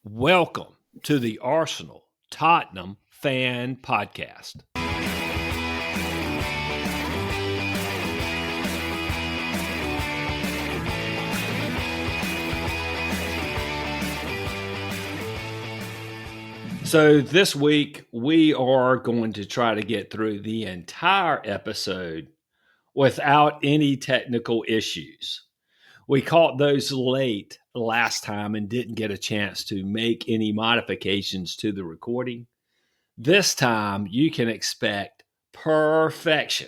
Welcome to the Arsenal Tottenham Fan Podcast. So this week, we are going to try to get through the entire episode without any technical issues. We caught those late last time and didn't get a chance to make any modifications to the recording. This time, you can expect perfection,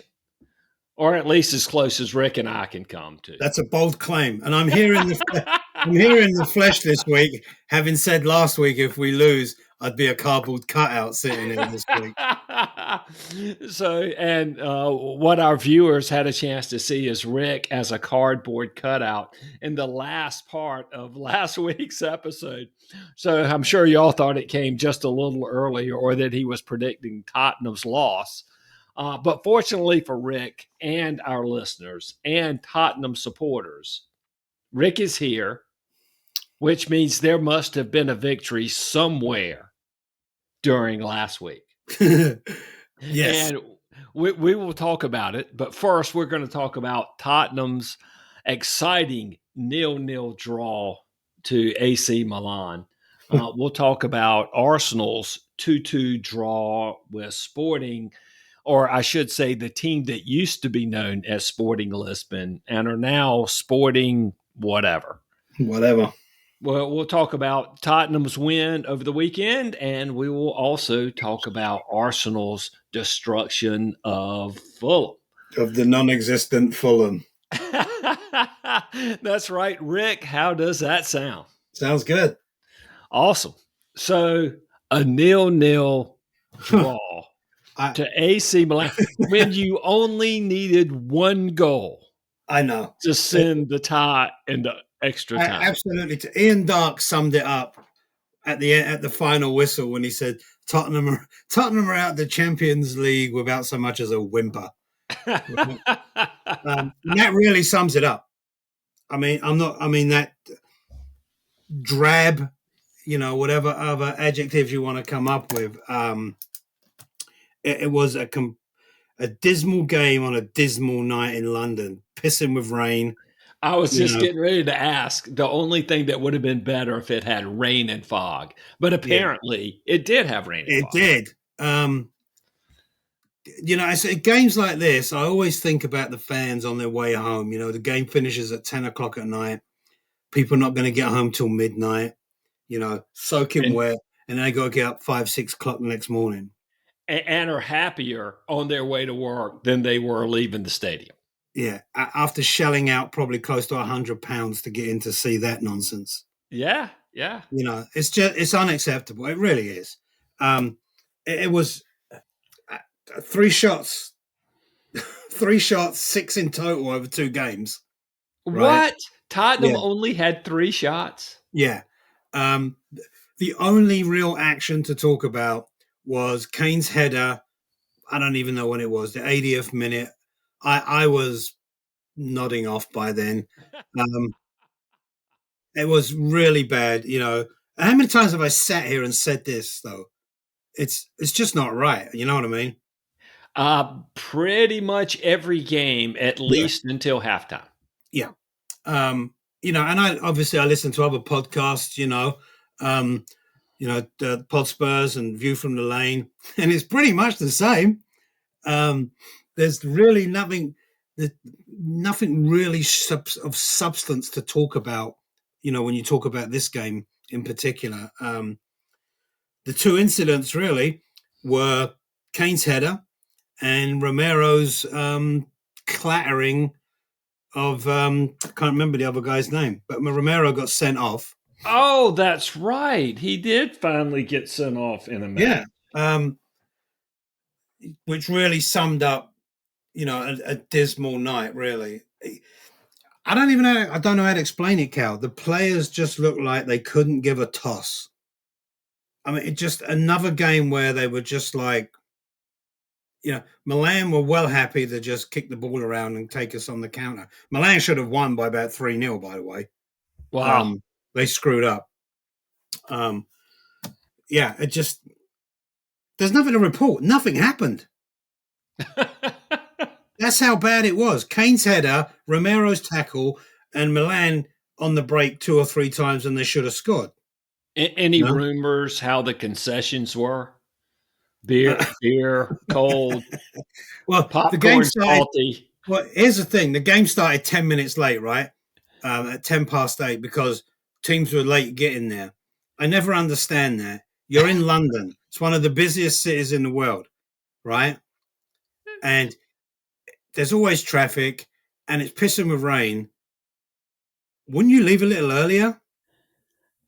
or at least as close as Rick and I can come to. That's a bold claim, and I'm here in the flesh this week. Having said last week, if we lose, I'd be a cardboard cutout sitting here this week. What our viewers had a chance to see is Rick as a cardboard cutout in the last part of last week's episode. So I'm sure y'all thought it came just a little early, or that he was predicting Tottenham's loss. But fortunately for Rick and our listeners and Tottenham supporters, Rick is here, which means there must have been a victory somewhere during last week. Yes. And we will talk about it. But first, we're going to talk about Tottenham's exciting 0-0 draw to AC Milan. We'll talk about Arsenal's 2-2 draw with Sporting, or I should say the team that used to be known as Sporting Lisbon and are now Sporting whatever. Well, we'll talk about Tottenham's win over the weekend, and we will also talk about Arsenal's destruction of Fulham. Of the non-existent Fulham. That's right. Rick, how does that sound? Sounds good. Awesome. So, a 0-0 draw to AC Milan when you only needed one goal. I know. To send the tie into extra time. Absolutely. Ian Dark summed it up at the final whistle when he said Tottenham are out the Champions League without so much as a whimper. That really sums it up. That drab, whatever other adjectives you want to come up with. It was a dismal game on a dismal night in London, pissing with rain. I was just getting ready to ask. The only thing that would have been better if it had rain and fog, but apparently it did have rain and fog. It did. I say games like this, I always think about the fans on their way home. The game finishes at 10 o'clock at night. People are not going to get home till midnight, soaking wet, and they got to get up 5, 6 o'clock the next morning. And are happier on their way to work than they were leaving the stadium. Yeah, after shelling out probably close to £100 to get in to see that nonsense. Yeah. It's unacceptable. It really is. It was 3 shots, 6 in total over 2 games. Right? What? Tottenham only had 3 shots? Yeah. The only real action to talk about was Kane's header. I don't even know when it was, the 80th minute. I was nodding off by then. It was really bad, How many times have I sat here and said this, though? It's just not right. You know what I mean? Pretty much every game, at least until halftime. Yeah. And I listen to other podcasts, the Pod Spurs and View from the Lane, and it's pretty much the same. There's really nothing really of substance to talk about, when you talk about this game in particular. The 2 incidents really were Kane's header and Romero's clattering of, I can't remember the other guy's name, but Romero got sent off. Oh, that's right. He did finally get sent off in a match. Yeah. Which really summed up, a dismal night, really. I don't know how to explain it, Cal. The players just looked like they couldn't give a toss. I mean, it's just another game where they were just like, Milan were well happy to just kick the ball around and take us on the counter. Milan should have won by about 3-0, by the way. Wow. They screwed up. Um, yeah, there's nothing to report. Nothing happened. That's how bad it was. Kane's header, Romero's tackle, and Milan on the break 2 or 3 times, and they should have scored. Any No? rumors how the concessions were? Beer, cold, Well, the game popcorn started. salty. Well, here's the thing: the game started 10 minutes late, right? At 8:10, because teams were late getting there. I never understand that. You're in London; it's one of the busiest cities in the world, right? And there's always traffic, and it's pissing with rain. Wouldn't you leave a little earlier?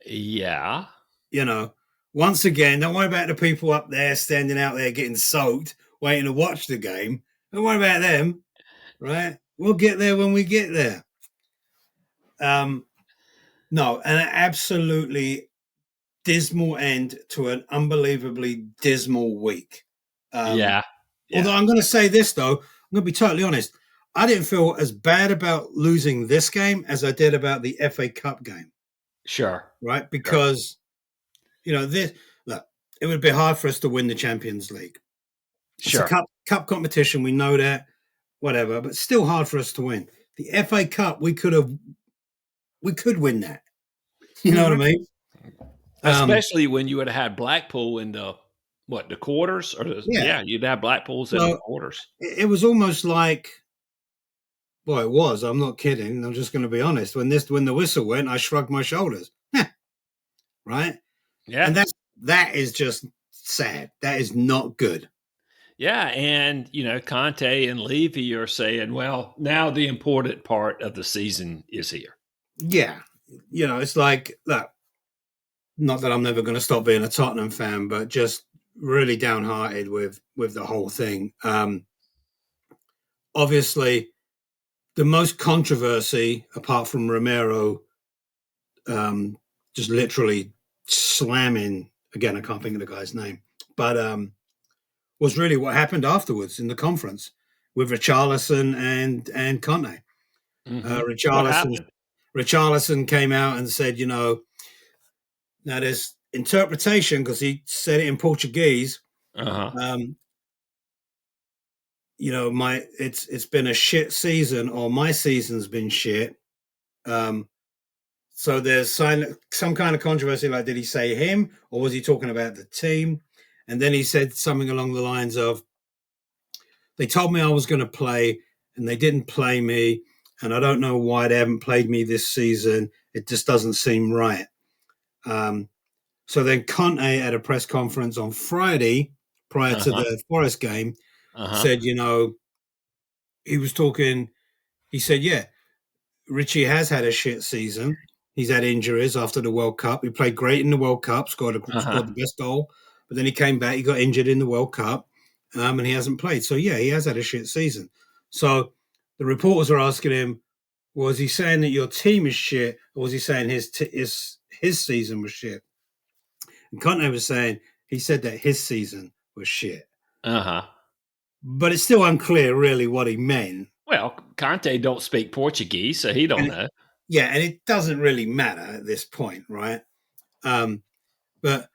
Yeah, You know, once again, don't worry about the people up there standing out there getting soaked, waiting to watch the game. Don't worry about them, right? We'll get there when we get there. No, an absolutely dismal end to an unbelievably dismal week. yeah, Although yeah. I'm going to say this, though, I'm going to be totally honest. I didn't feel as bad about losing this game as I did about the FA Cup game, Sure, right? sure, Because, this, look, it would be hard for us to win the Champions League. It's a sure. cup competition. We know that, whatever, but still hard for us to win. The FA Cup, we could win that. You know what I Mhm. mean? Especially when you would have had Blackpool in the quarters or Yeah. yeah, you'd have Blackpools in the So quarters. it was almost like, well, it was. I'm not kidding. I'm just going to be honest. When the whistle went, I shrugged my shoulders. Right, Yeah, and that is just sad. That is not good. yeah, and Conte and Levy are saying, well, now the important part of the season is here. Yeah, it's like, look, not that I'm never going to stop being a Tottenham fan, but just really downhearted with the whole thing. Obviously, the most controversy, apart from Romero, um, just literally slamming again. I can't think of the guy's name, but was really what happened afterwards in the conference with Richarlison and Conte. What Richarlison happened? Richarlison came out and said, now there's interpretation because he said it in Portuguese. Uh-huh. Um, it's been a shit season, or my season's been shit. So there's some kind of controversy. Like, did he say him, or was he talking about the team? And then he said something along the lines of, "They told me I was going to play, and they didn't play me, and I don't know why they haven't played me this season. It just doesn't seem right." So then Conte at a press conference on Friday, prior to Uh-huh. the Forest game, Uh-huh. said, he was talking. He said, "Yeah, Richie has had a shit season. He's had injuries after the World Cup. He played great in the World Cup, scored Uh-huh. the best goal, but then he came back. He got injured in the World Cup, and he hasn't played. So yeah, he has had a shit season." So the reporters are asking him, "Was he saying that your team is shit, or was he saying his season was shit?" And Conte was saying he said that his season was shit, Uh-huh. but it's still unclear really what he meant. Well, Conte don't speak Portuguese, so he don't And know. yeah, and it doesn't really matter at this point, right? Um, but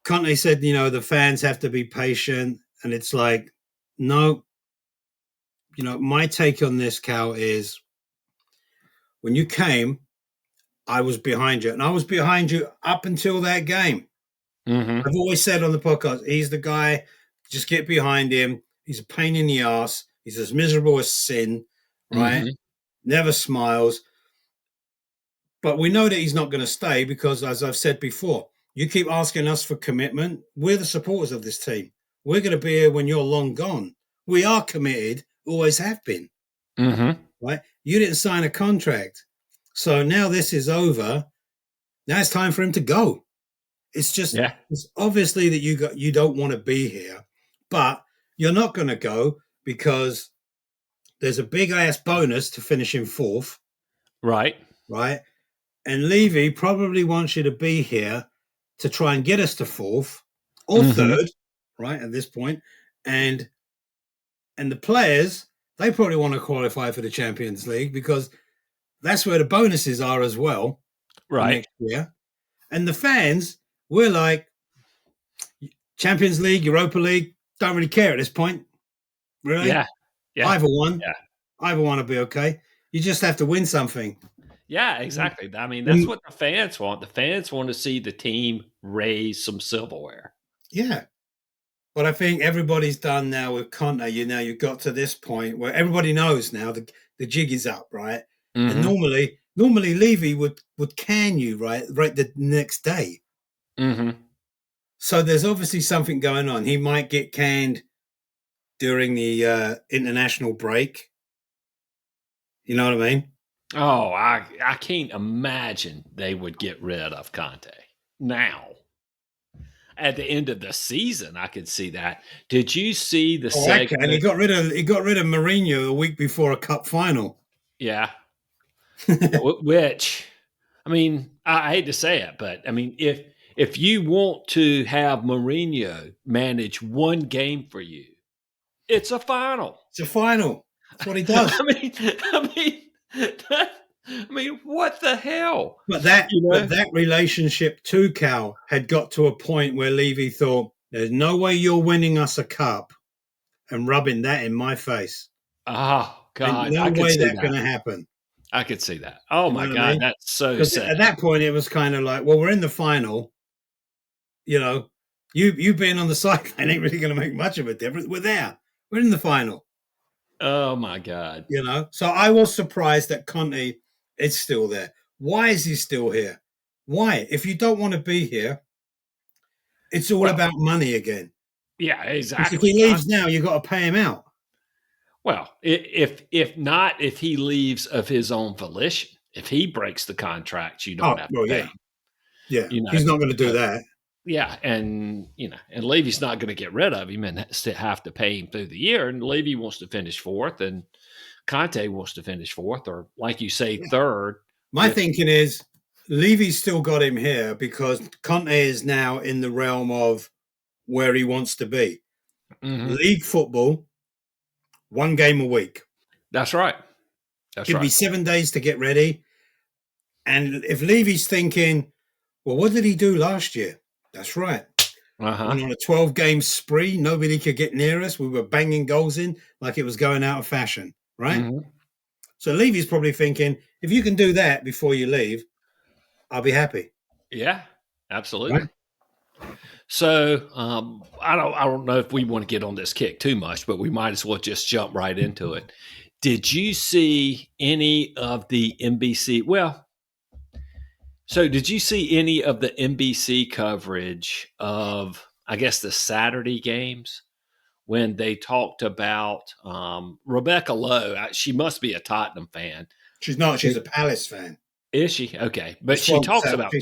Conte said, the fans have to be patient, and it's like, no, my take on this, Cal, is when you came, I was behind you, and I was behind you up until that game. Mhm. I've always said on the podcast, he's the guy. Just get behind him. He's a pain in the ass. He's as miserable as sin, right? Mhm. Never smiles. But we know that he's not going to stay because, as I've said before, you keep asking us for commitment. We're the supporters of this team. We're going to be here when you're long gone. We are committed, always have been, Mhm. right? You didn't sign a contract. So now this is over. Now it's time for him to go. Yeah. It's obviously that you don't want to be here, but you're not going to go because there's a big ass bonus to finishing fourth, Right. right? And Levy probably wants you to be here to try and get us to fourth or Mhm. third, right? At this point, and the players, they probably want to qualify for the Champions League because that's where the bonuses are as well for Right. next year. And the fans, we're like, Champions League, Europa League, don't really care at this point. Really? Yeah. Yeah. Either one. Yeah. Either one will be okay. You just have to win something. Yeah, exactly. I mean, that's When, what the fans want. The fans want to see the team raise some silverware. yeah. But I think everybody's done now with Conte. You've got to this point where everybody knows now the jig is up, right? And Mm-hmm. normally Levy would can you right the next day. Mm-hmm. So there's obviously something going on. He might get canned during the international break. You know what I mean? Oh, I can't imagine they would get rid of Conte now. At the end of the season, I could see that. Did you see the Oh, I can. segment? He got rid of Mourinho a week before a cup final. Yeah. Which, I mean, I hate to say it, but I mean, if you want to have Mourinho manage one game for you, it's a final. It's a final. That's what he does. I mean, what the hell? But that You but know? that relationship too, Cal, had got to a point where Levy thought, "There's no way you're winning us a cup and rubbing that in my face. Oh Ain't God, no I could way see that's that. going to happen." I could see that. Oh You know my what I God, mean? that's so Because at sad. that point, it was kind of like, "Well, we're in the final. You know, you being on the sideline ain't really going to make much of a difference. We're there. We're in the final." Oh my God. You know, so I was surprised that Conte is still there. Why is he still here? Why? If you don't want to be here, it's all Well, about money again. yeah, Because if he exactly. leaves now, you've got to pay him out. Well, if not, if he leaves of his own volition, if he breaks the contract, you Oh, don't have to well, pay yeah. him. Yeah. You know, He's not going to do so that. yeah, and Levy's not going to get rid of him and have to pay him through the year. And Levy wants to finish fourth, and Conte wants to finish fourth, or like you say, Yeah. third. My With thinking is Levy's still got him here because Conte is now in the realm of where he wants to be. Mhm. League football, one game a week. That's right. That's Give me right. 7 days to get ready. And if Levy's thinking, well, what did he do last year? That's right. Uh huh. Went on a 12-game spree. Nobody could get near us. We were banging goals in like it was going out of fashion, right? Hmm. So Levy's probably thinking, if you can do that before you leave, I'll be happy, Yeah, right? absolutely. So I don't know if we want to get on this kick too much, but we might as well just jump right into it. Did you see any of the NBC? Well, so did you see any of the NBC coverage of, I guess, the Saturday games when they talked about Rebecca Lowe? She must be a Tottenham fan. She's not. She's She, a Palace fan. is she? Okay, She's but she from talks South. about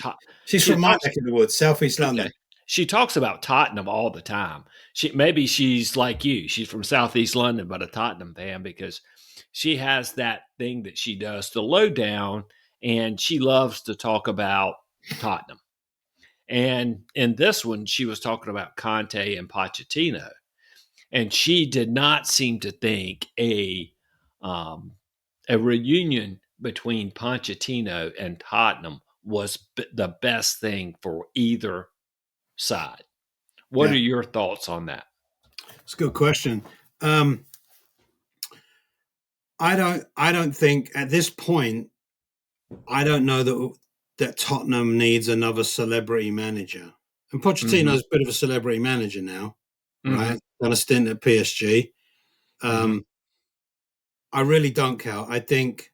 She's she from my talks neck of the woods, Southeast okay. London. She talks about Tottenham all the time. Maybe she's like you. She's from Southeast London, but a Tottenham fan because she has that thing that she does, the lowdown, and she loves to talk about Tottenham. And in this one, she was talking about Conte and Pochettino, and she did not seem to think um, a reunion between Pochettino and Tottenham was the best thing for either side. What are Yeah, your thoughts on that? it's a good question. Um, I don't think at this point. I don't know that Tottenham needs another celebrity manager. And Mhm. Pochettino's a bit of a celebrity manager now, Mhm. right? Done a stint at PSG. Mhm. Um, I really don't count. I think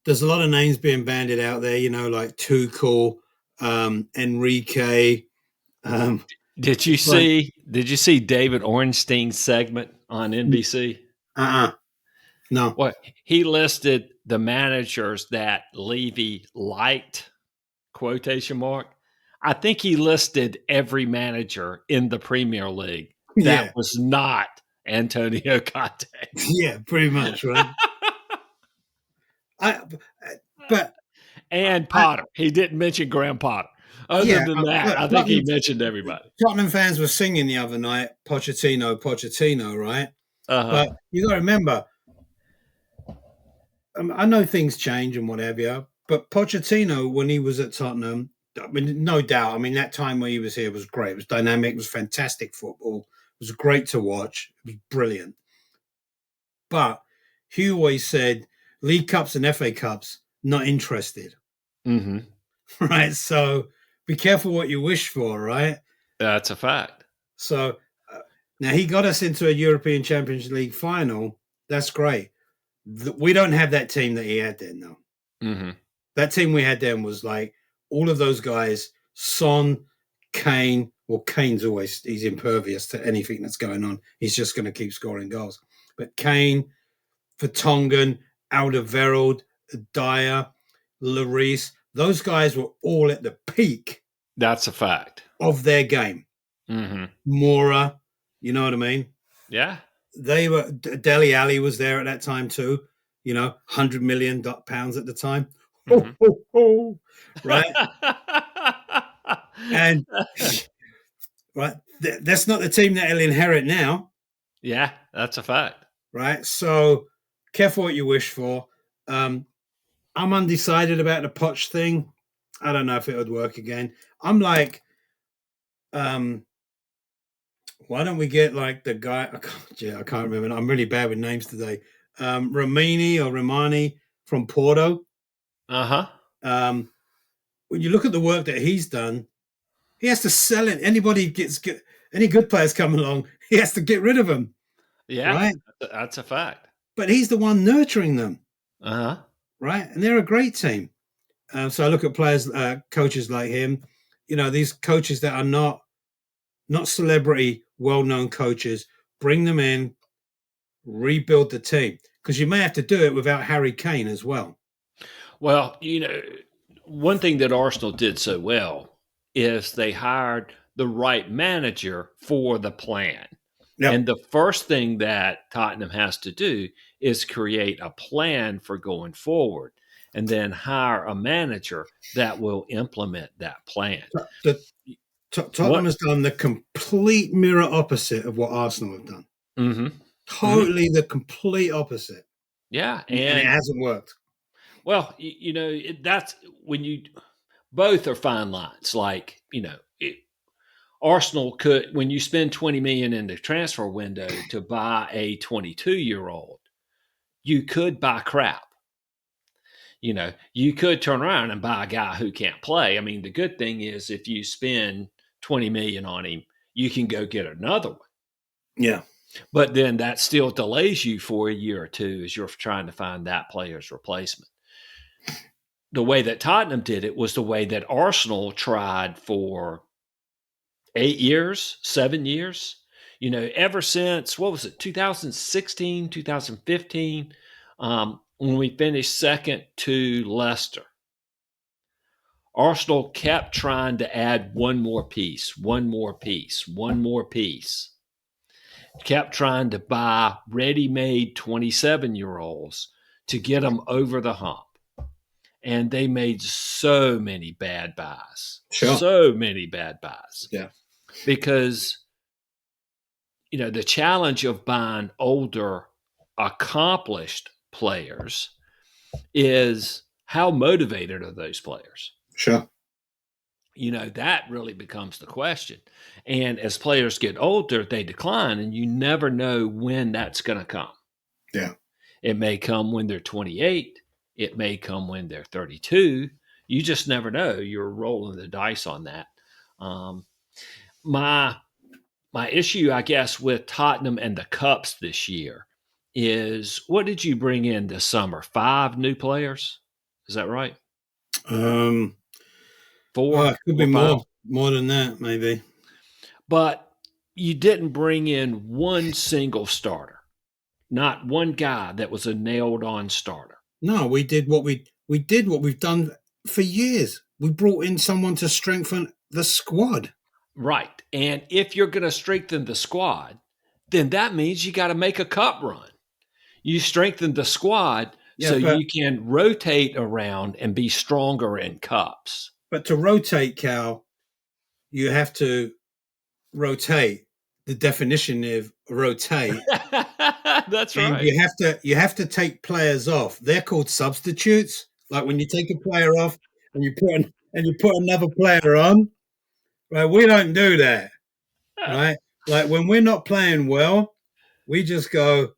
there's a lot of names being bandied out there, like Tuchel, Enrique. Um, it's like, Did you see David Ornstein's segment on NBC? uh-uh, no. What he listed the managers that Levy liked, quotation mark. I think he listed every manager in the Premier League that Yeah, was not Antonio Conte. yeah, pretty much, right? I, but And I, Potter. He didn't mention Graham Potter. Other yeah, than that, look, I think he mentioned everybody. Tottenham fans were singing the other night, Pochettino, Pochettino, right? Uh-huh. But you got to remember, I know things change and what have you, But Pochettino, when he was at Tottenham, I mean, no doubt. I mean, that time when he was here was great. It was dynamic. It was fantastic football. It was great to watch. It was brilliant. But he always said, League Cups and FA Cups, not interested. Mm-hmm. Right? So be careful what you wish for, right? That's a fact. So now he got us into a European Champions League final. That's great. We don't have that team that he had then, though. Mm-hmm. That team we had then was like all of those guys, Son, Kane. Well, Kane's he's impervious to anything that's going on. He's just going to keep scoring goals. But Kane, Vertonghen, Alderweireld, Dyer, Lloris, those guys were all at the peak. That's a fact. Of their game. Mm-hmm. Mora, you know what I mean? Yeah. They were, Dele Alli was there at that time too, £100 million at the time. Mm-hmm. Right? And right, that's not the team that he'll inherit now. Yeah, that's a fact. Right? So careful what you wish for. I'm undecided about the Poch thing. I don't know if it would work again. I'm like, why don't we get like the guy? I can't remember. I'm really bad with names today. Romani from Porto. Uh-huh. When you look at the work that he's done, he has to sell it. Anybody any good players come along, he has to get rid of them. Yeah, right. That's a fact. But he's the one nurturing them. Uh-huh. Right, and they're a great team. So I look at players, coaches like him. These coaches that are not celebrity, well-known coaches. Bring them in, rebuild the team, because you may have to do it without Harry Kane as well. Well, one thing that Arsenal did so well is they hired the right manager for the plan. Yep. And the first thing that Tottenham has to do is create a plan for going forward and then hire a manager that will implement that plan. Tottenham has done the complete mirror opposite of what Arsenal have done. Mm-hmm. Totally the complete opposite. Yeah. And it hasn't worked. Well, that's when both are fine lines. Like, Arsenal could, when you spend $20 million in the transfer window to buy a 22-year-old, you could buy crap. You could turn around and buy a guy who can't play. I mean, the good thing is if you spend $20 million on him, you can go get another one. Yeah. But then that still delays you for a year or two as you're trying to find that player's replacement. The way that Tottenham did it was the way that Arsenal tried for 8 years, 7 years, ever since, 2016, 2015, when we finished second to Leicester. Arsenal kept trying to add one more piece. Kept trying to buy ready-made 27-year-olds to get them over the hump. And they made so many bad buys. Sure. So many bad buys. Yeah. Because, the challenge of buying older, accomplished players is how motivated are those players? Sure. That really becomes the question. And as players get older, they decline, and you never know when that's going to come. Yeah. It may come when they're 28. It may come when they're 32. You just never know. You're rolling the dice on that. My issue, I guess, with Tottenham and the Cups this year is, what did you bring in this summer? 5 new players? Is that right? 4? It could be more than that, maybe. But you didn't bring in one single starter. Not one guy that was a nailed-on starter. No, we did what we've done for years. We brought in someone to strengthen the squad. Right. And if you're going to strengthen the squad, then that means you got to make a cup run. You strengthen the squad you can rotate around and be stronger in cups. But to rotate, Cal, you have to rotate. The definition of rotate. That's right. You have to take players off. They're called substitutes, Like when you take a player off and you put another player on, right? We don't do that, right? Like when we're not playing well, we just go,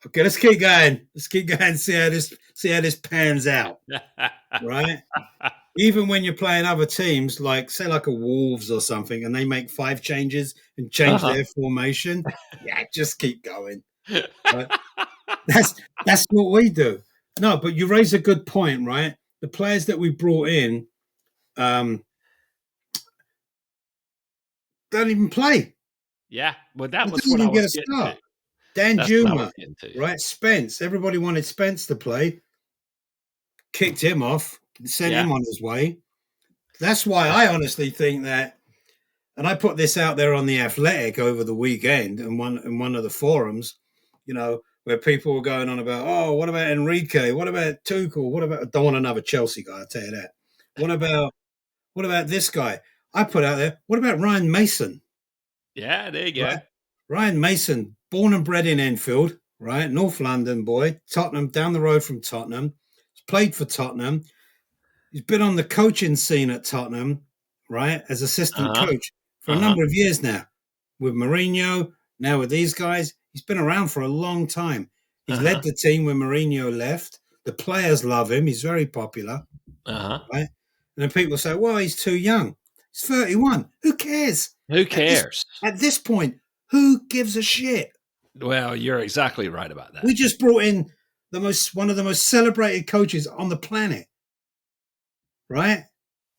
okay, let's keep going. Let's keep going. See how this pans out, right? Even when you're playing other teams, like say like a Wolves or something, and they make 5 changes and change Uh-huh. their formation, yeah, just keep going. Right? That's what we do. No, but you raise a good point, right? The players that we brought in um, don't even play. Yeah. Well, They that was don't what I even get was a getting to. start. Dan That's what I was Juma, getting to. right? Spence. Everybody wanted Spence to play. Kicked him off. Sent Yeah. him on his way. That's why I honestly think that. And I put this out there on the Athletic over the weekend in one of the forums, where people were going on about, oh, what about Enrique? What about Tuchel? What about? I don't want another Chelsea guy. I'll tell you that. What about this guy? I put out there. What about Ryan Mason? Yeah, there you go. Right, Ryan Mason, born and bred in Enfield, right, North London boy, Tottenham, down the road from Tottenham. He's played for Tottenham. He's been on the coaching scene at Tottenham, right, as assistant Uh-huh. coach for a Uh-huh. number of years now. With Mourinho, now with these guys, he's been around for a long time. He's led Uh-huh. the team when Mourinho left. The players love him. He's very popular, Uh-huh. right? And then people say, well, he's too young. He's 31. Who cares? Who At this cares? at this point, who gives a shit? Well, you're exactly right about that. We just brought in one of the most celebrated coaches on the planet, right?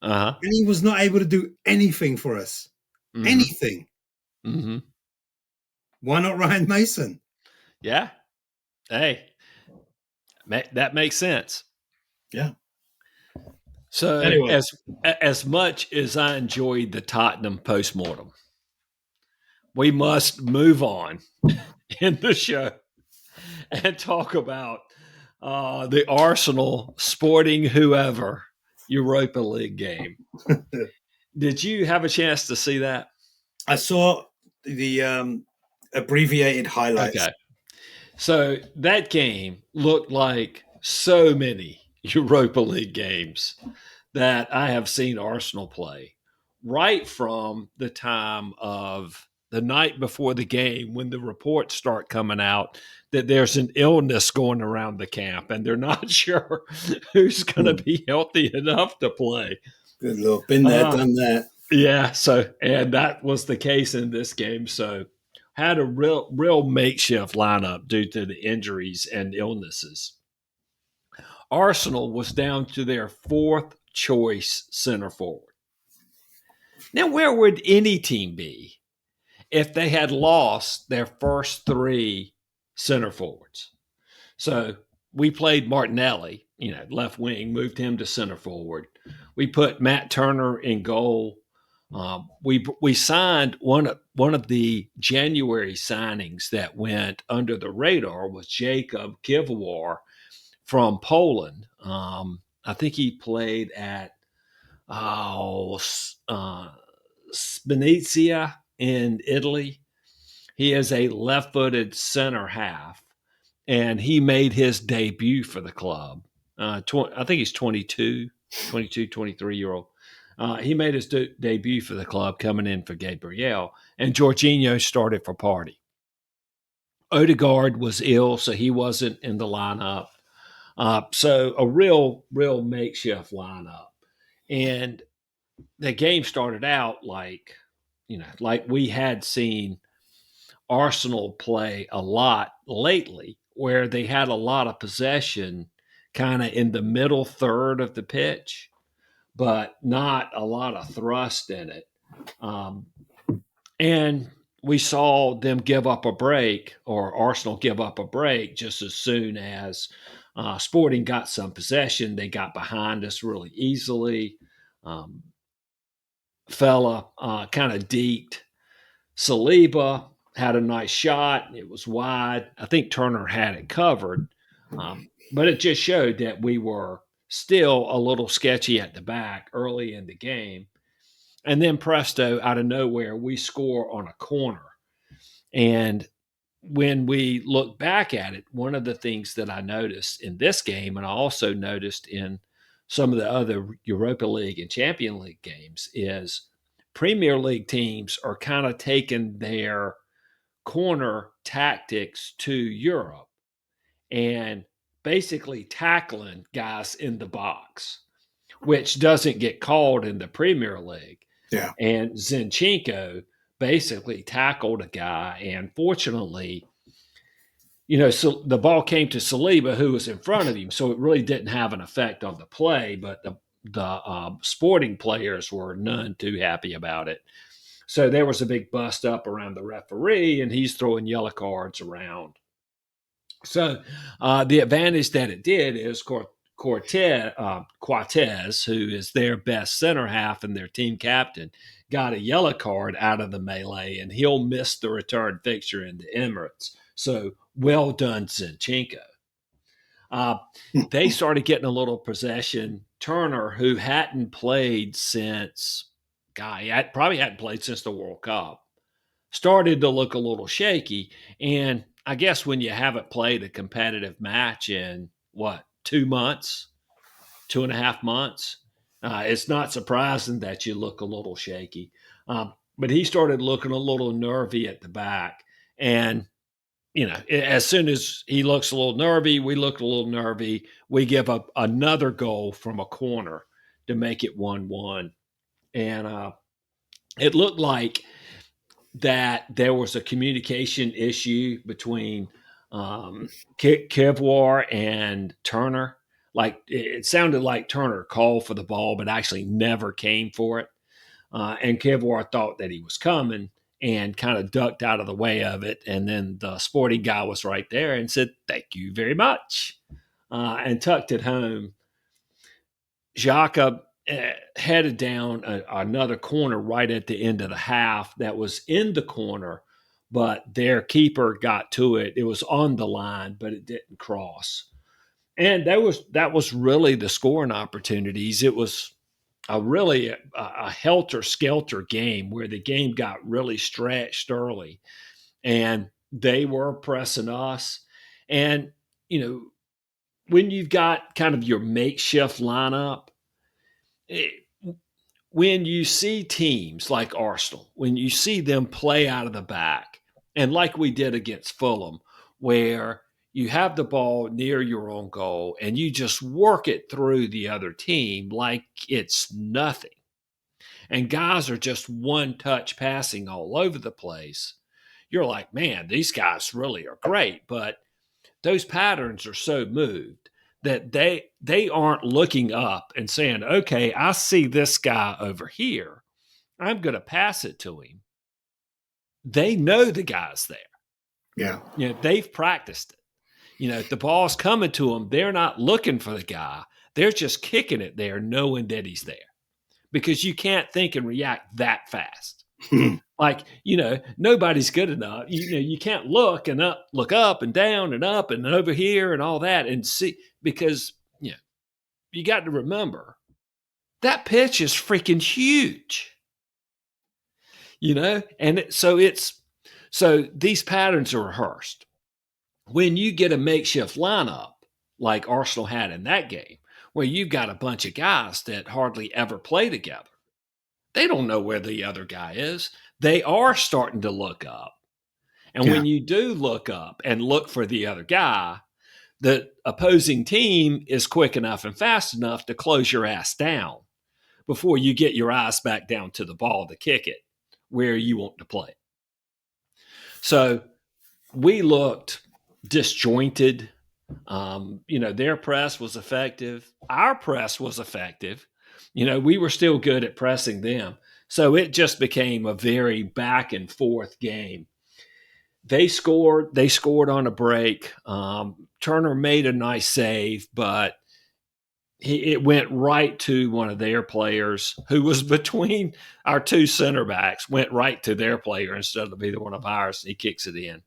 Uh-huh. And he was not able to do anything for us. Mm-hmm. Anything. Mm-hmm. Why not Ryan Mason? Yeah. Hey, that makes sense. Yeah. So Anyway, as much as I enjoyed the Tottenham postmortem, we must move on in the show and talk about the Arsenal Sporting whoever Europa League game. Did you have a chance to see that? I saw the abbreviated highlights. Okay. So that game looked like so many Europa League games that I have seen Arsenal play right from the time of the night before the game when the reports start coming out that there's an illness going around the camp and they're not sure who's going to be healthy enough to play. Good Lord. Been there, Uh, done that. yeah, so and that was the case in this game. So had a real makeshift lineup due to the injuries and illnesses. Arsenal was down to their fourth choice center forward. Now, where would any team be if they had lost their first three center forwards? So we played Martinelli, left wing, moved him to center forward. We put Matt Turner in goal. We signed one of the January signings that went under the radar was Jacob Kivior from Poland. I think he played at Spezia in Italy. He is a left-footed center half, and he made his debut for the club. I think he's 23-year-old. He made his debut for the club coming in for Gabriel, and Jorginho started for Party. Odegaard was ill, so he wasn't in the lineup. So a real makeshift lineup. And the game started out like we had seen Arsenal play a lot lately, where they had a lot of possession kind of in the middle third of the pitch, but not a lot of thrust in it. Um, and we saw them give up a break, or Arsenal give up a break, just as soon as Sporting got some possession. They got behind us really easily. Um, Fella kind of deked Saliba, had a nice shot. It was wide. I think Turner had it covered. But it just showed that we were still a little sketchy at the back early in the game. And then presto, out of nowhere, we score on a corner. And when we look back at it, one of the things that I noticed in this game, and I also noticed in some of the other Europa League and Champion League games is Premier League teams are kind of taking their corner tactics to Europe and basically tackling guys in the box, which doesn't get called in the Premier League. Yeah. And Zinchenko basically tackled a guy, and fortunately, so the ball came to Saliba, who was in front of him, so it really didn't have an effect on the play. But the Sporting players were none too happy about it. So there was a big bust up around the referee, and he's throwing yellow cards around. So the advantage that it did is Cortez, who is their best center half and their team captain, got a yellow card out of the melee, and he'll miss the return fixture in the Emirates. So well done, Zinchenko. They started getting a little possession. Turner, who hadn't played since, probably hadn't played since the World Cup, started to look a little shaky. And I guess when you haven't played a competitive match in 2 months, 2.5 months, it's not surprising that you look a little shaky. But he started looking a little nervy at the back. And, as soon as he looks a little nervy, we look a little nervy. We give up another goal from a corner to make it 1-1. And it looked like that there was a communication issue between Kevwar and Turner. Like it sounded like Turner called for the ball, but actually never came for it. And Kevwar thought that he was coming and kind of ducked out of the way of it. And then the Sporting guy was right there and said, "Thank you very much," and tucked it home. Xhaka headed down another corner right at the end of the half that was in the corner, but their keeper got to it. It was on the line, but it didn't cross. And that was really the scoring opportunities. It was a helter-skelter game where the game got really stretched early, and they were pressing us. And, when you've got kind of your makeshift lineup, when you see teams like Arsenal, when you see them play out of the back, and like we did against Fulham, where you have the ball near your own goal and you just work it through the other team like it's nothing, and guys are just one-touch passing all over the place, you're like, man, these guys really are great. But those patterns are so moved that they aren't looking up and saying, okay, I see this guy over here, I'm going to pass it to him. They know the guy's there. Yeah. They've practiced it. If the ball's coming to them, they're not looking for the guy. They're just kicking it there, knowing that he's there, because you can't think and react that fast. Like, nobody's good enough. You can't look up and down and up and over here and all that and see, because, you got to remember that pitch is freaking huge, and so these patterns are rehearsed. When you get a makeshift lineup like Arsenal had in that game, where you've got a bunch of guys that hardly ever play together, they don't know where the other guy is. They are starting to look up. And when you do look up and look for the other guy, the opposing team is quick enough and fast enough to close your ass down before you get your eyes back down to the ball to kick it where you want to play. So we looked disjointed. Their press was effective. Our press was effective. We were still good at pressing them. So it just became a very back and forth game. They scored on a break. Turner made a nice save, but it went right to one of their players who was between our two center backs, went right to their player instead of either one of ours. He kicks it in.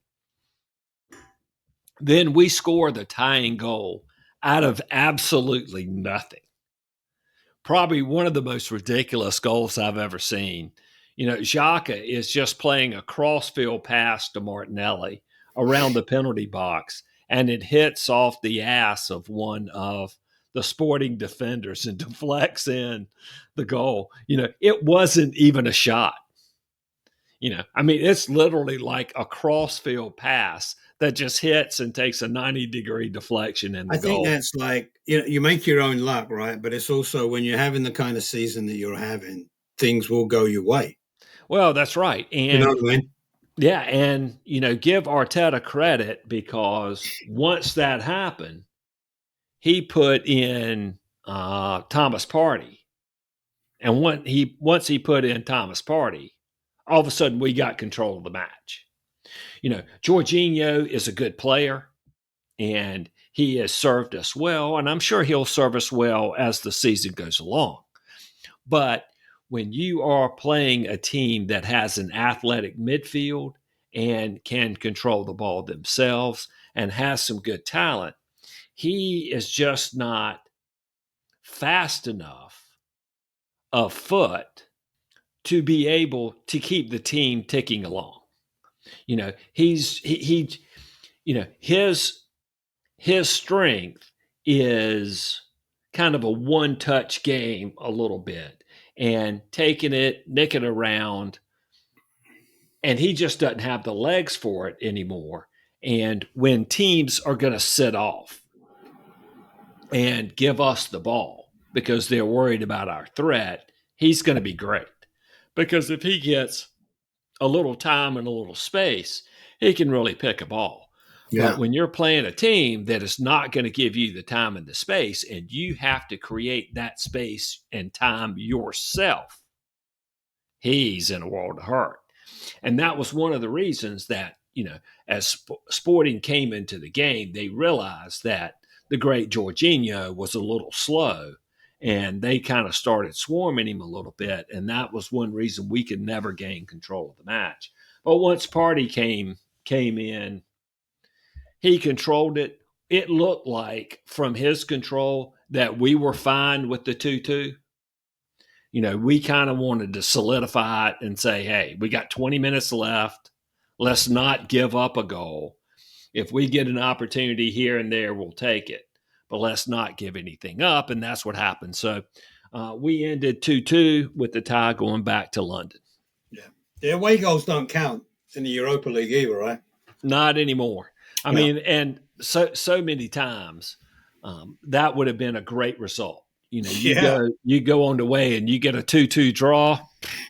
Then we score the tying goal out of absolutely nothing. Probably one of the most ridiculous goals I've ever seen. Xhaka is just playing a crossfield pass to Martinelli around the penalty box, and it hits off the ass of one of the Sporting defenders and deflects in the goal. It wasn't even a shot. I mean, it's literally like a crossfield pass that just hits and takes a 90-degree deflection in the I think goal. that's like, you make your own luck, right? But it's also when you're having the kind of season that you're having, things will go your way. Well, that's right. You know And what I mean? yeah, and give Arteta credit because once that happened, he put in Thomas Partey. And once he put in Thomas Partey, all of a sudden we got control of the match. Jorginho is a good player, and he has served us well, and I'm sure he'll serve us well as the season goes along. But when you are playing a team that has an athletic midfield and can control the ball themselves and has some good talent, he is just not fast enough of foot to be able to keep the team ticking along. His strength is kind of a one-touch game a little bit and taking it, nicking around, and he just doesn't have the legs for it anymore. And when teams are going to sit off and give us the ball because they're worried about our threat, he's going to be great. Because if he gets a little time and a little space, he can really pick a ball. Yeah. But when you're playing a team that is not going to give you the time and the space, and you have to create that space and time yourself, he's in a world of hurt. And that was one of the reasons that, as Sporting came into the game, they realized that the great Jorginho was a little slow, and they kind of started swarming him a little bit. And that was one reason we could never gain control of the match. But once Partey came in, he controlled it. It looked like from his control that we were fine with the 2-2. We kind of wanted to solidify it and say, hey, we got 20 minutes left. Let's not give up a goal. If we get an opportunity here and there, we'll take it. But let's not give anything up. And that's what happened. So we ended 2-2 with the tie going back to London. Yeah. The away goals don't count in the Europa League either, right? Not anymore. I mean, and so many times that would have been a great result. You go on the way and you get a 2-2 draw,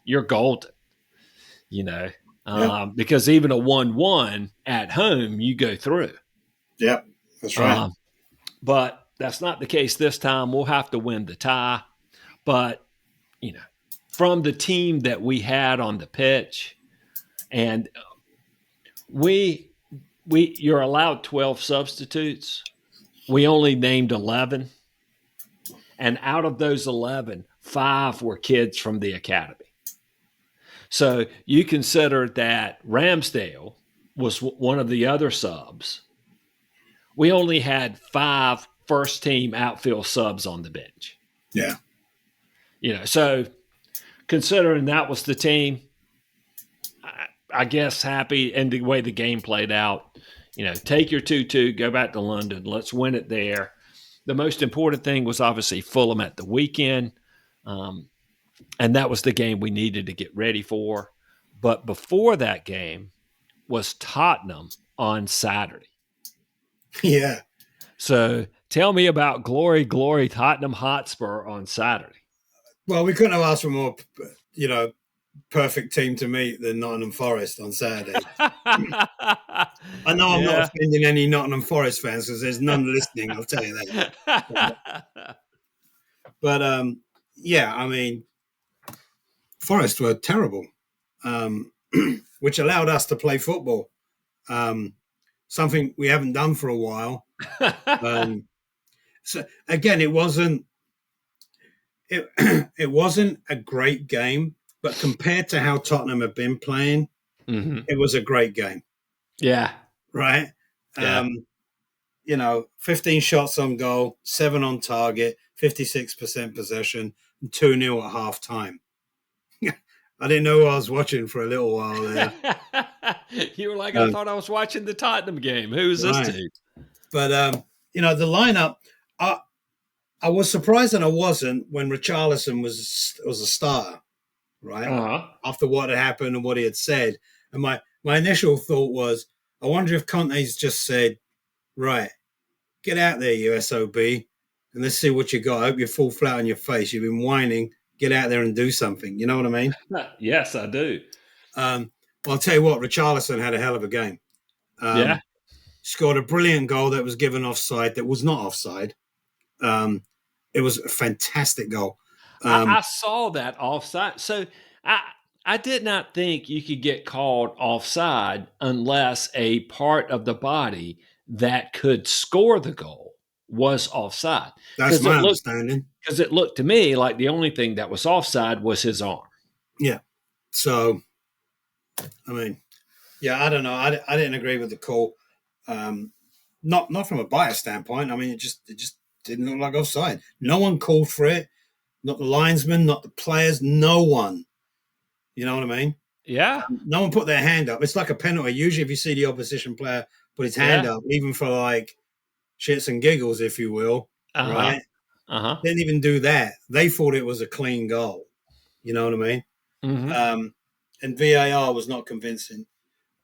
you're golden. Because even a 1-1 at home, you go through. Yep, that's right. But that's not the case this time. We'll have to win the tie. But, from the team that we had on the pitch, and you're allowed 12 substitutes. We only named 11. And out of those 11, 5 were kids from the academy. So you consider that Ramsdale was one of the other subs. We only had 5 first-team outfield subs on the bench. Yeah. So considering that was the team, I guess happy in the way the game played out. Take your 2-2, go back to London. Let's win it there. The most important thing was obviously Fulham at the weekend. And that was the game we needed to get ready for. But before that game was Tottenham on Saturday. Yeah. So tell me about glory Tottenham Hotspur on Saturday. Well, we couldn't have asked for more, perfect team to meet than Nottingham Forrest on Saturday. I know I'm not offending any Nottingham Forest fans because there's none listening, I'll tell you that. But, I mean, Forest were terrible, which allowed us to play football, something we haven't done for a while. So, again, it wasn't a great game, but compared to how Tottenham have been playing, it was a great game. Yeah. Right? Yeah. 15 shots on goal, 7 on target, 56% possession, and 2-0 at half time. I didn't know I was watching for a little while there. You were like, I thought I was watching the Tottenham game. Who is this team? But, the lineup, I was surprised and I wasn't when Richarlison was a starter, right? Uh-huh. After what had happened and what he had said. And my initial thought was, I wonder if Conte's just said, right, get out there, you SOB, and let's see what you got. I hope you fall flat on your face. You've been whining. Get out there and do something. You know what I mean? Yes, I do. Well, I'll tell you what, Richarlison had a hell of a game. Yeah. Scored a brilliant goal that was given offside, that was not offside. Um, it was a fantastic goal. I saw that offside. So I I did not think you could get called offside unless a part of the body that could score the goal was offside. That's Because my understanding. it looked to me like the only thing that was offside was his arm. Yeah. So, I mean, yeah, I don't know. I didn't agree with the call. Um, not from a bias standpoint. I mean, it just didn't look like offside. No one called for it. Not the linesman, not the players. No one. You know what I mean? Yeah. No one put their hand up. It's like a penalty. Usually, if you see the opposition player put his hand Yeah. up, even for like shits and giggles, if you will, Uh-huh. right? Uh-huh. Didn't even do that. They thought it was a clean goal. You know what I mean? Mhm. And VAR was not convincing,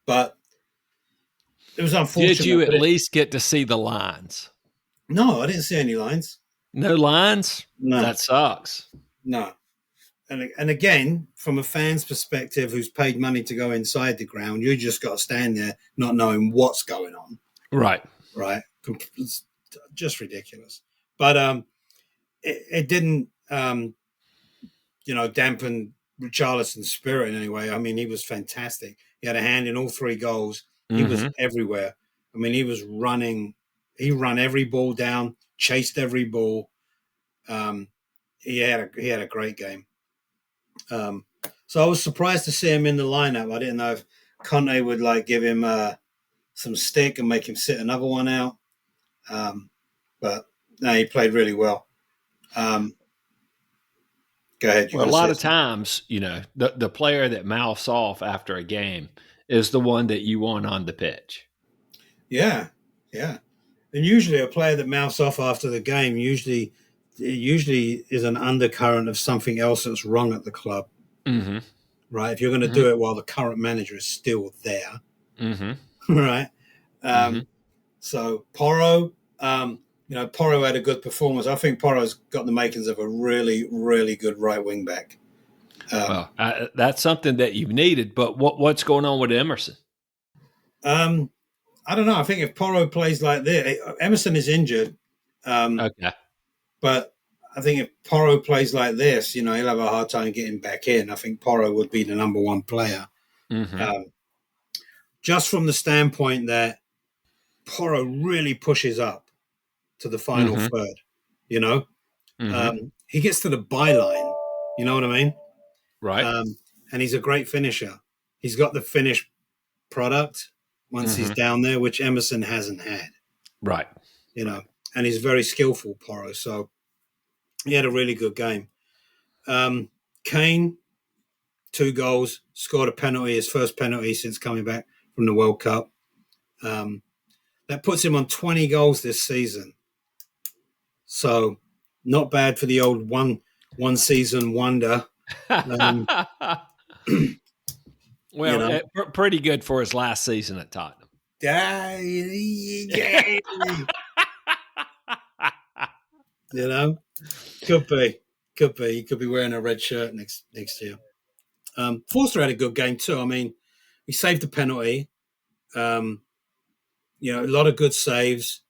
but it was Did unfortunate. you at But least get to see the lines? no, I didn't see any lines. No lines? No, That sucks. no. And again, from a fan's perspective, who's paid money to go inside the ground, you just got to stand there not knowing what's going on, Right. right? It's just ridiculous. But it didn't, dampen Richarlison's spirit in any way. I mean, he was fantastic. He had a hand in all three goals. He was Mhm. everywhere. I mean, he was running. He ran every ball down, chased every ball. Um, he had a great game. Um, so I was surprised to see him in the lineup. I didn't know if Conte would like give him some stick and make him sit another one out. But no, he played really well. Um, Go ahead. You're Well, a going to lot say of something. times, the player that mouths off after a game is the one that you want on the pitch. Yeah, yeah. And usually, a player that mouths off after the game usually is an undercurrent of something else that's wrong at the club, Mhm. right? If you're going to Mhm. do it while the current manager is still there, Mhm. right? Mhm. Um, so Porro, Porro had a good performance. I think Porro's got the makings of a really, really good right wing back. Um, Well, that's something that you've needed, but what's going on with Emerson? um, I don't know. I think if Porro plays like this, Emerson is injured, um, Okay. but I think if Porro plays like this, he'll have a hard time getting back in. I think Porro would be the number one player, Mhm. um, just from the standpoint that Porro really pushes up to the final Mhm. third. You know, Mhm. he gets to the byline. You know what I mean? Right. And he's a great finisher. He's got the finished product once he's Mhm. down there, which Emerson hasn't had. Right. You Right. know, and he's very skillful, Porro. So he had a really good game. Kane, 2 goals, scored a penalty, his first penalty since coming back from the World Cup. Um, that puts him on 20 goals this season. So not bad for the old one season wonder. Um, you Well, know, pretty good for his last season at Tottenham. yeah, you know, could be, could be. He could be wearing a red shirt next year. Forster had a good game too. I mean, he saved the penalty. Um, a lot of good saves.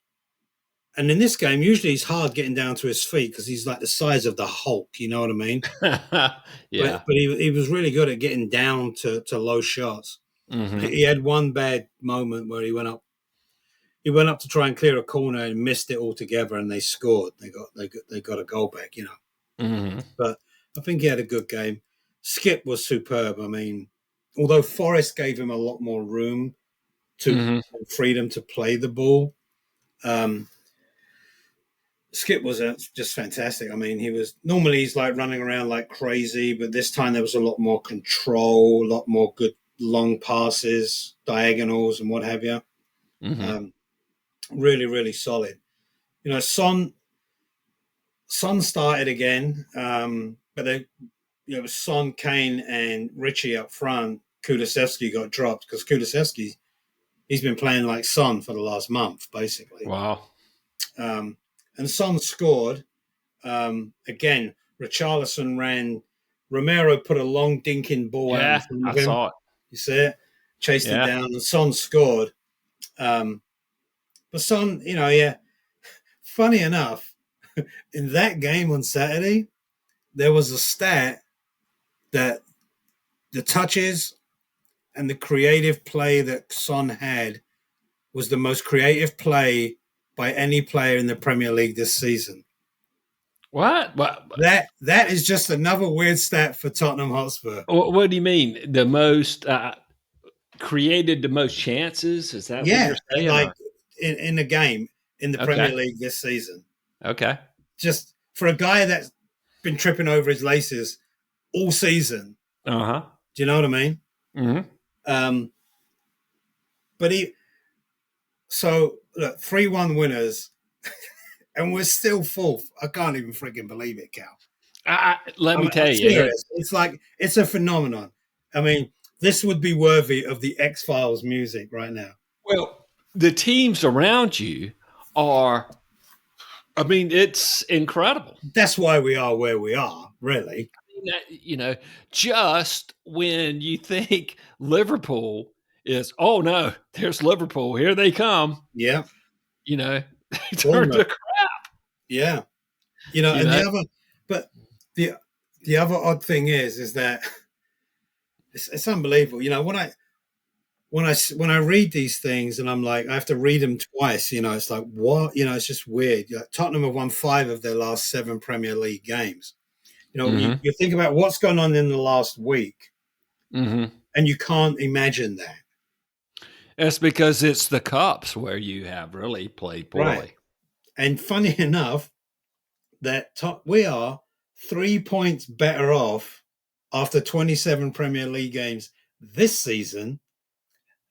And in this game, usually he's hard getting down to his feet because he's like the size of the Hulk. You know what I mean? But Yeah. but he was really good at getting down to low shots. Mhm. He had one bad moment where he went up. He went up to try and clear a corner and missed it altogether, and they scored. They got a goal back. Mhm. But I think he had a good game. Skip was superb. I mean, although Forrest gave him a lot more room to Mhm. freedom to play the ball, um, Skip was just fantastic. I mean, he's like running around like crazy, but this time there was a lot more control, a lot more good long passes, diagonals, and what have you. Mhm. Um, really, really solid. Son Son started again, but it was Son, Kane, and Richie up front. Kulusevski got dropped because Kulusevski, he's been playing like Son for the last month, basically. Wow. Um, and Son scored. Again, Richarlison ran. Romero put a long dinking ball out in Yeah, front I of him. saw it. You see it? Chased it Yeah. down, and Son scored. But Son, yeah. Funny enough, in that game on Saturday, there was a stat that the touches and the creative play that Son had was the most creative play by any player in the Premier League this season. What? That is just another weird stat for Tottenham Hotspur. What do you mean? The most created the most chances? Is that what you're Yeah, saying? like Or in a game in the Premier okay, League this season. okay. Just for a guy that's been tripping over his laces all season. Uh huh. Do you know what I mean? Mm-hmm. Um, but so look, 3-1 winners, and we're still fourth. I can't even freaking believe it, Cal. Let me I'm tell you, serious. It's like it's a phenomenon. I mean, this would be worthy of the X-Files music right now. well, the teams around you are. I mean, it's incredible. That's why we are where we are, really. You know, just when you think Liverpool is, oh no, there's Liverpool, here they come. Yeah. You know, they turned Bournemouth. to, Yeah. you And know, but the the other odd thing is that it's unbelievable. When I read these things and I'm like, I have to read them twice. It's like what? It's just weird. Tottenham have won 5 of their last 7 Premier League games. mm-hmm, You think about what's gone on in the last week, mm-hmm. and you can't imagine that. It's because it's the cups where you have really played Right. poorly. And funny enough, we are 3 points better off after 27 Premier League games this season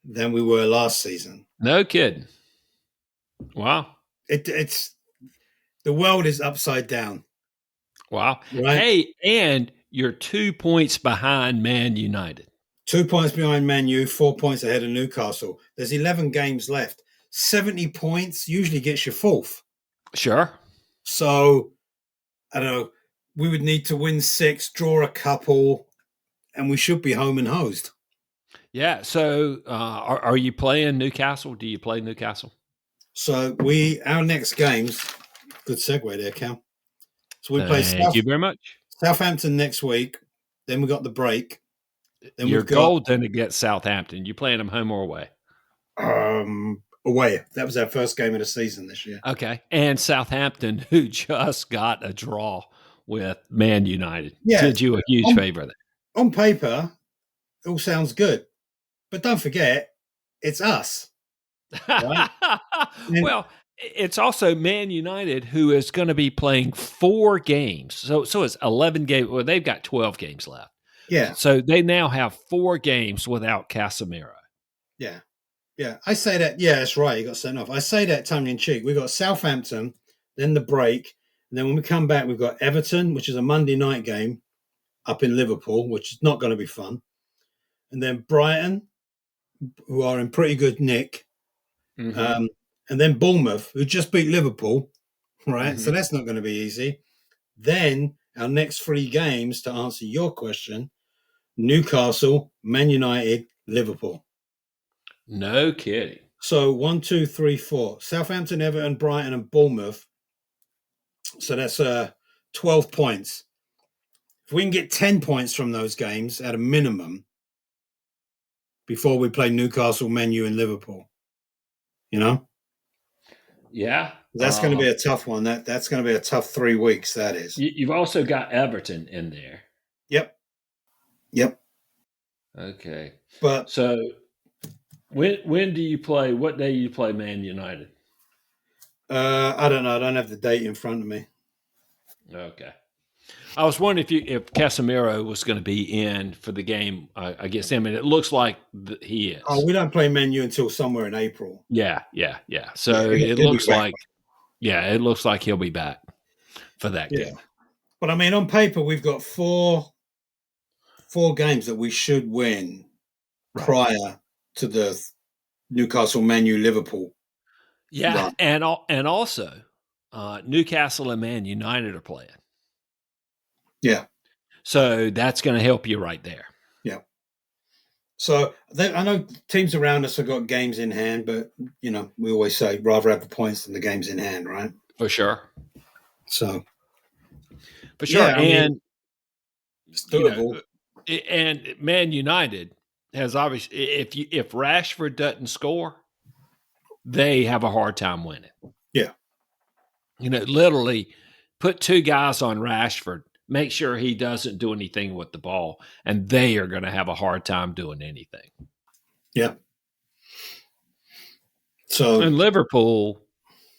than we were last season. No kidding. Wow. It's the world is upside down. Wow. Right? Hey, and you're 2 points behind Man United. 2 points behind Man U, 4 points ahead of Newcastle. There's 11 games left. 70 points usually gets you fourth. Sure. So, I don't know, we would need to win 6, draw a couple, and we should be home and hosed. Yeah. So, are you playing Newcastle? Do you play Newcastle? So, our next games, good segue there, Cal. So, we play Thank you very much. Southampton next week. Then we got the break. Then You're we've got golden against Southampton. You playing them home or away? away. That was our first game of the season this year. Okay. And Southampton, who just got a draw with Man United, Yeah, did you a huge favor there. On paper, it all sounds good. But don't forget, it's us. Right? Well, it's also Man United who is going to be playing 4 games. So it's 11 games. Well, they've got 12 games left. Yeah. So they now have 4 games without Casemiro. Yeah. Yeah. I say that. Yeah, that's right. You got sent off. I say that tongue in cheek. We've got Southampton, then the break. And then when we come back, we've got Everton, which is a Monday night game up in Liverpool, which is not going to be fun. And then Brighton, who are in pretty good nick. Mm-hmm. And then Bournemouth, who just beat Liverpool. Right. Mm-hmm. So that's not going to be easy. Then our next 3 games, to answer your question, Newcastle, Man United, Liverpool. No kidding. So 1, 2, 3, 4. Southampton, Everton, Brighton, and Bournemouth. So that's 12 points. If we can get 10 points from those games at a minimum before we play Newcastle, Man U, and Liverpool, Yeah. that's going to be a tough one. That's going to be a tough 3 weeks. That is. You've also got Everton in there. Yep. Okay. But so when do you play? What day do you play Man United? I don't know. I don't have the date in front of me. Okay. I was wondering if Casemiro was going to be in for the game against him, and it looks like he is. Oh, we don't play Man U until somewhere in April. Yeah. So it looks like, it looks like he'll be back. for that Yeah. game. But I mean, on paper, we've got four games that we should win Right. prior to the Newcastle, Man U, Liverpool Yeah, run. and also, Newcastle and Man United are playing, Yeah, so that's going to help you right there yeah. So I know teams around us have got games in hand, but we always say rather have the points than the games in hand, right? for sure. So For sure, yeah, I mean, and it's you know, doable. and Man United has obviously if Rashford doesn't score, they have a hard time winning. Yeah, Literally put two guys on Rashford, make sure he doesn't do anything with the ball, and they are going to have a hard time doing anything. yeah. So And Liverpool,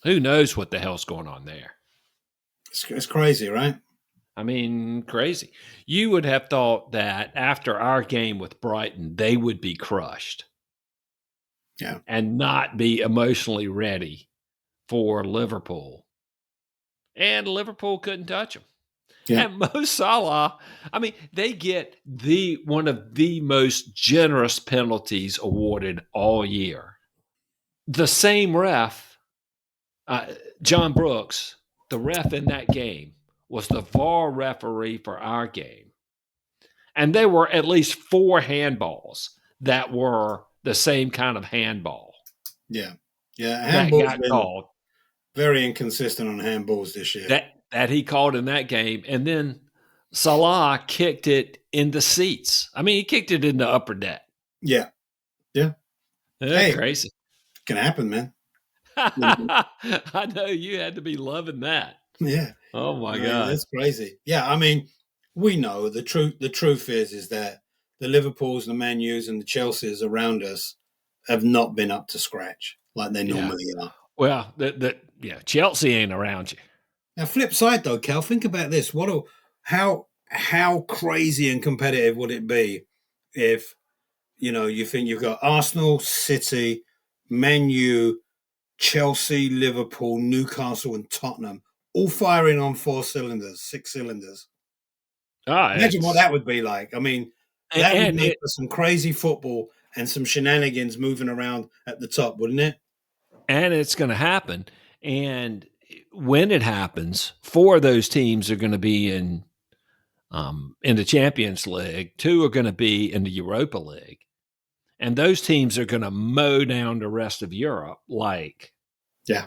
who knows what the hell's going on there? it's crazy, right? I mean, crazy. You would have thought that after our game with Brighton, they would be crushed Yeah, and not be emotionally ready for Liverpool. And Liverpool couldn't touch them. yeah, And Mo Salah, I mean, they get the one of the most generous penalties awarded all year. The same ref, uh, John Brooks, the ref in that game, was the VAR referee for our game. And there were at least four handballs that were the same kind of handball yeah, yeah. that Handball's got been called very inconsistent on handballs this year. that he called in that game. And then Salah kicked it in the seats. I mean, he kicked it in the upper deck. Yeah, yeah. Hey, Crazy. can happen, man. I know you had to be loving that. Yeah, Oh my I mean, God. that's crazy. Yeah, I mean, we know the truth. The truth is that the Liverpools, the Man U's, and the Chelseas around us have not been up to scratch like they Yeah. normally are. Well, Chelsea ain't around you. Now, flip side though, Cal, think about this. How crazy and competitive would it be if you think you've got Arsenal, City, Man U, Chelsea, Liverpool, Newcastle, and Tottenham all firing on four cylinders, six cylinders. Oh, Imagine what that would be like. I mean, that would and make it for some crazy football and some shenanigans moving around at the top, wouldn't it? and it's going to happen. And when it happens, four of those teams are going to be in the Champions League. Two are going to be in the Europa League, and those teams are going to mow down the rest of Europe Yeah,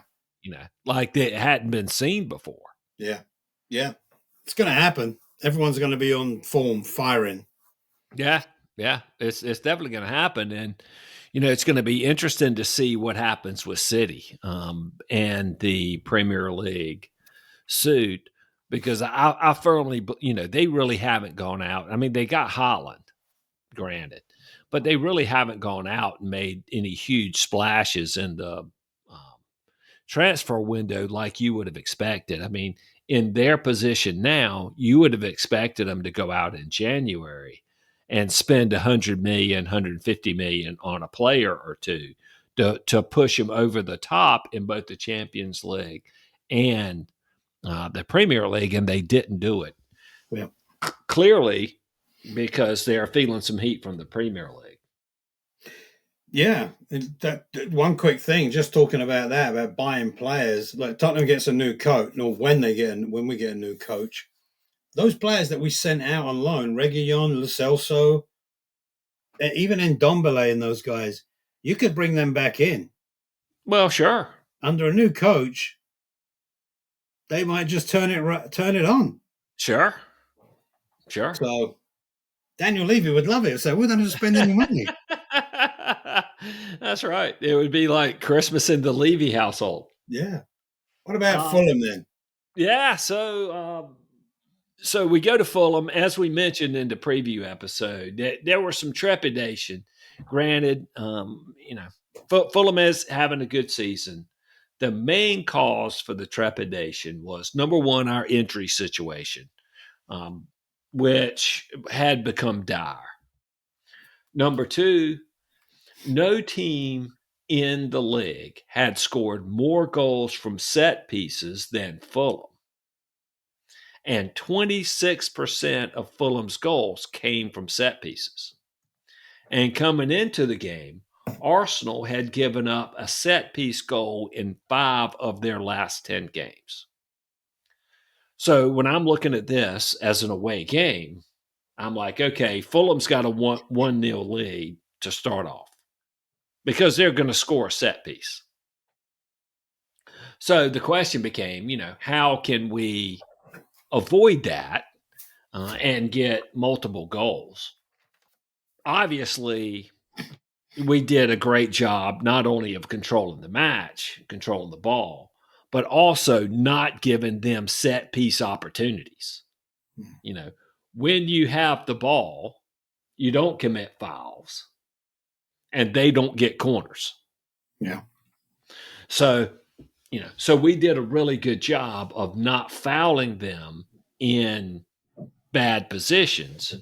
like they hadn't been seen before. yeah, yeah. It's going to happen. Everyone's going to be on form, firing. Yeah, yeah, it's definitely going to happen, and it's going to be interesting to see what happens with City and the Premier League suit because I firmly, they really haven't gone out. I mean, they got Holland, granted, but they really haven't gone out and made any huge splashes in the transfer window like you would have expected. I mean, in their position now, you would have expected them to go out in January and spend 100 million, 150 million on a player or two to push them over the top in both the Champions League and the Premier League, and they didn't do it. Yeah. Clearly, because they are feeling some heat from the Premier League. Yeah, and that one quick thing, just talking about that, about buying players. Like Tottenham gets a new coach, or when we get a new coach, those players that we sent out on loan, Reguilon, Lo Celso, even Ndombele and those guys, you could bring them back in Well, sure, under a new coach. They might just turn it on. sure, sure. So Daniel Levy would love it. So we don't have to spend any money. That's right. It would be like Christmas in the Levy household. Yeah. What about Uh, Fulham then? yeah. So we go to Fulham, as we mentioned in the preview episode. There was some trepidation. Granted, Fulham is having a good season. The main cause for the trepidation was number one, our injury situation, um, which had become dire. Number two, no team in the league had scored more goals from set pieces than Fulham. and 26% of Fulham's goals came from set pieces. And coming into the game, Arsenal had given up a set piece goal in 5 of their last 10 games. So when I'm looking at this as an away game, I'm like, okay, Fulham's got a 1-0 lead to start off because they're going to score a set piece. So the question became, how can we avoid that and get multiple goals? Obviously, we did a great job not only of controlling the match, controlling the ball, but also not giving them set piece opportunities. When you have the ball, you don't commit fouls and they don't get corners. Yeah. So we did a really good job of not fouling them in bad positions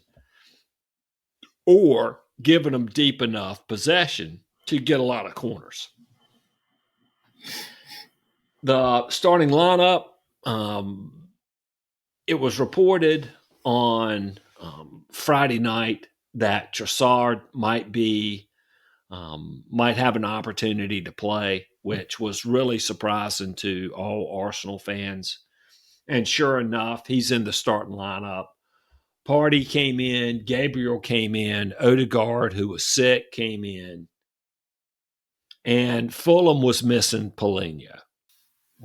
or giving them deep enough possession to get a lot of corners. The starting lineup, it was reported on Friday night that Trossard might have an opportunity to play, which was really surprising to all Arsenal fans. And sure enough, he's in the starting lineup. Partey came in, Gabriel came in, Odegaard, who was sick, came in, and Fulham was missing Paulinho.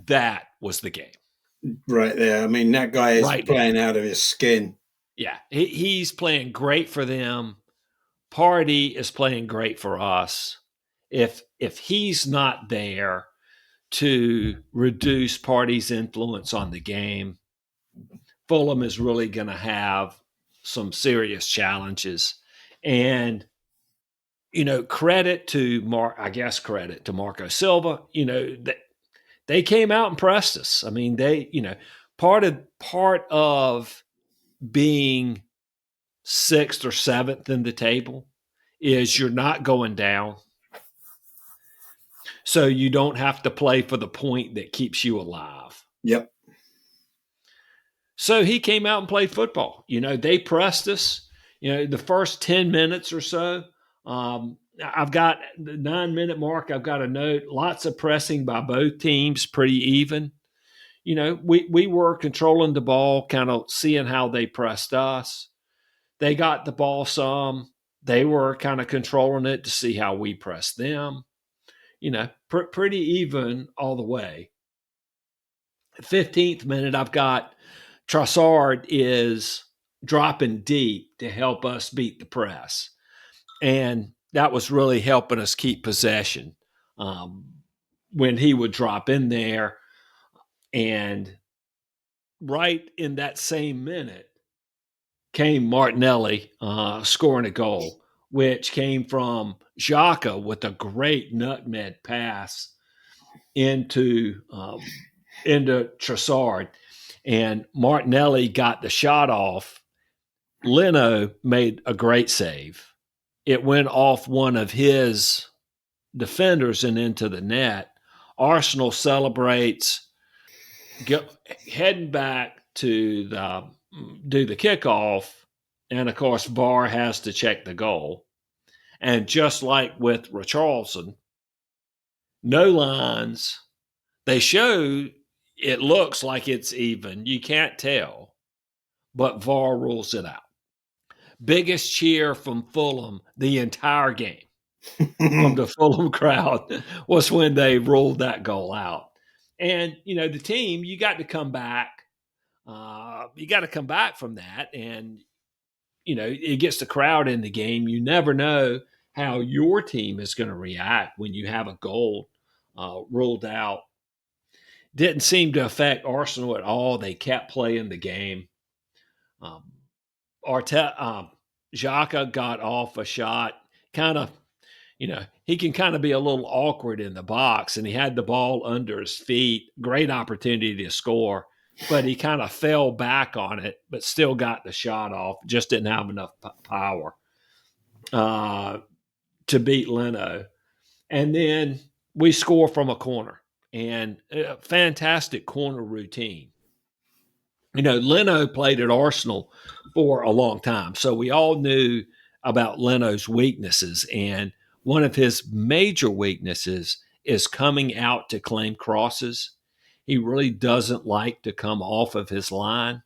That was the game. Right there. I mean, that guy is Right playing now. out of his skin. Yeah, he's playing great for them. Partey is playing great for us. If he's not there to reduce Partey's influence on the game, Fulham is really going to have some serious challenges. And credit to Marco Silva. They came out and pressed us. I mean, part of being sixth or seventh in the table is you're not going down. So you don't have to play for the point that keeps you alive. Yep. So he came out and played football. They pressed us. The first 10 minutes or so, I've got the 9-minute mark. I've got a note. Lots of pressing by both teams, pretty even. We were controlling the ball, kind of seeing how they pressed us. They got the ball some. They were kind of controlling it to see how we pressed them. Pretty even all the way. 15th minute, I've got Trossard is dropping deep to help us beat the press. And that was really helping us keep possession when he would drop in there. And right in that same minute came Martinelli scoring a goal, which came from Xhaka with a great nutmeg pass into Trossard. And Martinelli got the shot off. Leno made a great save. It went off one of his defenders and into the net. Arsenal celebrates, heading back to do the kickoff. And of course, VAR has to check the goal. And just like with Richarlison, no lines. They show it looks like it's even. You can't tell, but VAR rules it out. Biggest cheer from Fulham the entire game from the Fulham crowd was when they ruled that goal out. And, the team, you got to come back. You got to come back from that. And, it gets the crowd in the game. You never know how your team is going to react when you have a goal ruled out. Didn't seem to affect Arsenal at all. They kept playing the game. Xhaka got off a shot, kind of, he can kind of be a little awkward in the box, and he had the ball under his feet. Great opportunity to score, but he kind of fell back on it, but still got the shot off. Just didn't have enough power to beat Leno. And then we score from a corner, and a fantastic corner routine. Leno played at Arsenal for a long time, so we all knew about Leno's weaknesses. And one of his major weaknesses is coming out to claim crosses. He really doesn't like to come off of his line.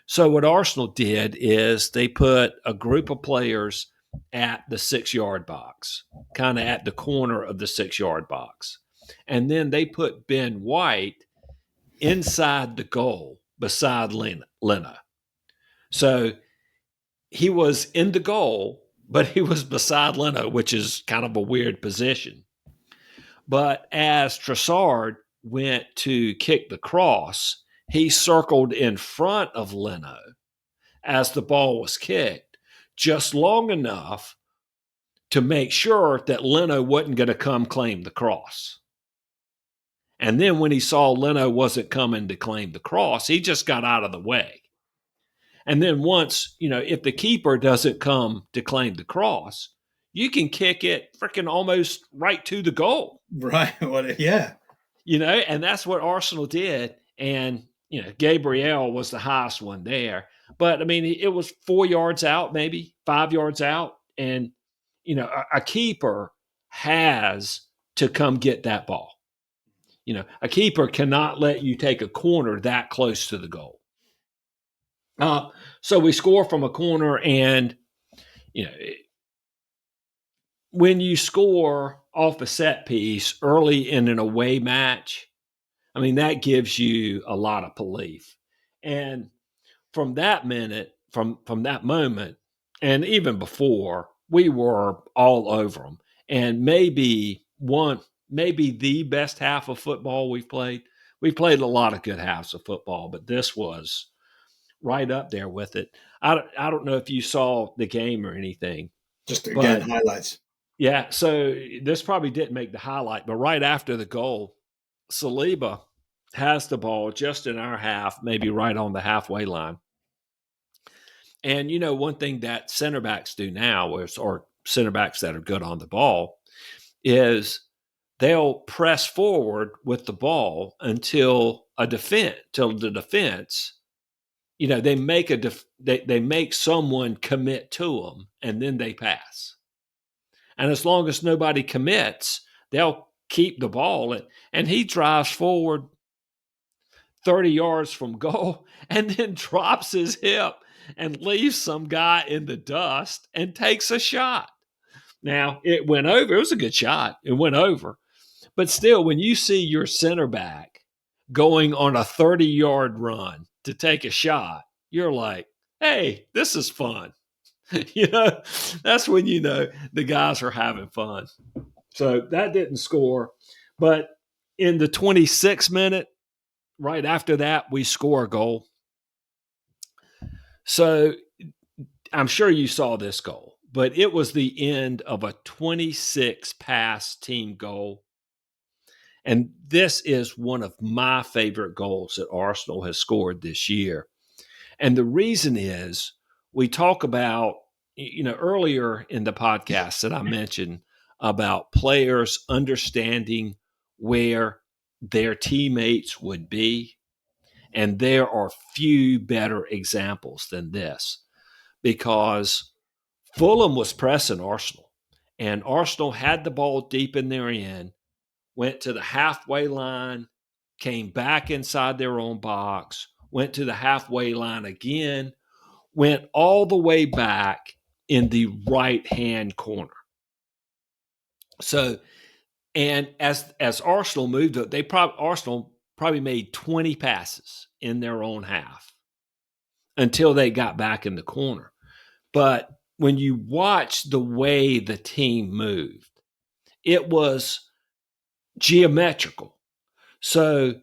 So what Arsenal did is they put a group of players at the 6-yard box, kind of at the corner of the 6-yard box. And then they put Ben White inside the goal beside Leno. So he was in the goal, but he was beside Leno, which is kind of a weird position. But as Trossard went to kick the cross, he circled in front of Leno as the ball was kicked, just long enough to make sure that Leno wasn't going to come claim the cross. And then when he saw Leno wasn't coming to claim the cross, he just got out of the way. And then once, if the keeper doesn't come to claim the cross, you can kick it freaking almost right to the goal. Right. Well, yeah. And that's what Arsenal did. And, Gabriel was the highest one there. But, it was 4 yards out, maybe 5 yards out. And, a keeper has to come get that ball. A keeper cannot let you take a corner that close to the goal. So we score from a corner, and when you score off a set piece early in an away match, that gives you a lot of belief. And from that moment, and even before, we were all over them. And maybe the best half of football we've played. We've played a lot of good halves of football, but this was right up there with it. I don't know if you saw the game or anything. Just again, highlights. Yeah, so this probably didn't make the highlight, but right after the goal, Saliba has the ball just in our half, maybe right on the halfway line. And one thing that center backs do now, or center backs that are good on the ball, is they'll press forward with the ball until the defense, they make they make someone commit to them, and then they pass. And as long as nobody commits, they'll keep the ball. And he drives forward 30 yards from goal and then drops his hip and leaves some guy in the dust and takes a shot. Now, it went over. It was a good shot. It went over. But still, when you see your center back going on a 30-yard run to take a shot, you're like, hey, this is fun. That's when the guys are having fun. So that didn't score. But in the 26th minute, right after that, we score a goal. So I'm sure you saw this goal, but it was the end of a 26-pass team goal. And this is one of my favorite goals that Arsenal has scored this year. And the reason is we talk about, earlier in the podcast that I mentioned about players understanding where their teammates would be. And there are few better examples than this, because Fulham was pressing Arsenal, and Arsenal had the ball deep in their end, went to the halfway line, came back inside their own box, went to the halfway line again, went all the way back in the right-hand corner. So, and as Arsenal moved up, Arsenal probably made 20 passes in their own half until they got back in the corner. But when you watch the way the team moved, it was geometrical. So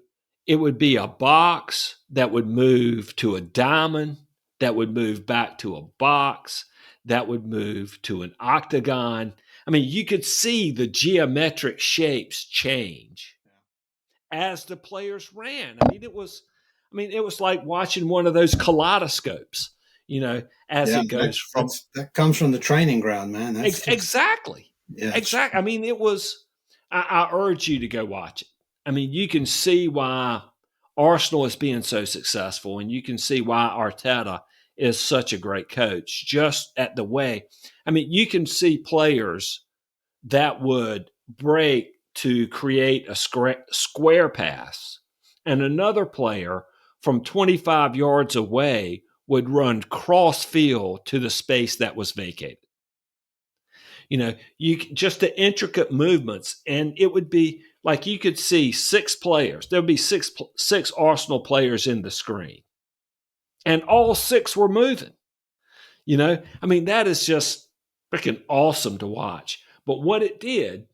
it would be a box that would move to a diamond, that would move back to a box, that would move to an octagon. You could see the geometric shapes change as the players ran. It was like watching one of those kaleidoscopes, as it goes from. That comes from the training ground, man. Exactly. Yeah, exactly. It was. I urge you to go watch it. You can see why Arsenal is being so successful, and you can see why Arteta is such a great coach. Just at the way, I mean, you can see players that would break to create a square pass, and another player from 25 yards away would run cross field to the space that was vacated. You know, you just the intricate movements, and it would be like you could see six players. There would be six Arsenal players in the screen, and all six were moving. You know, I mean, that is just freaking awesome to watch. But what it did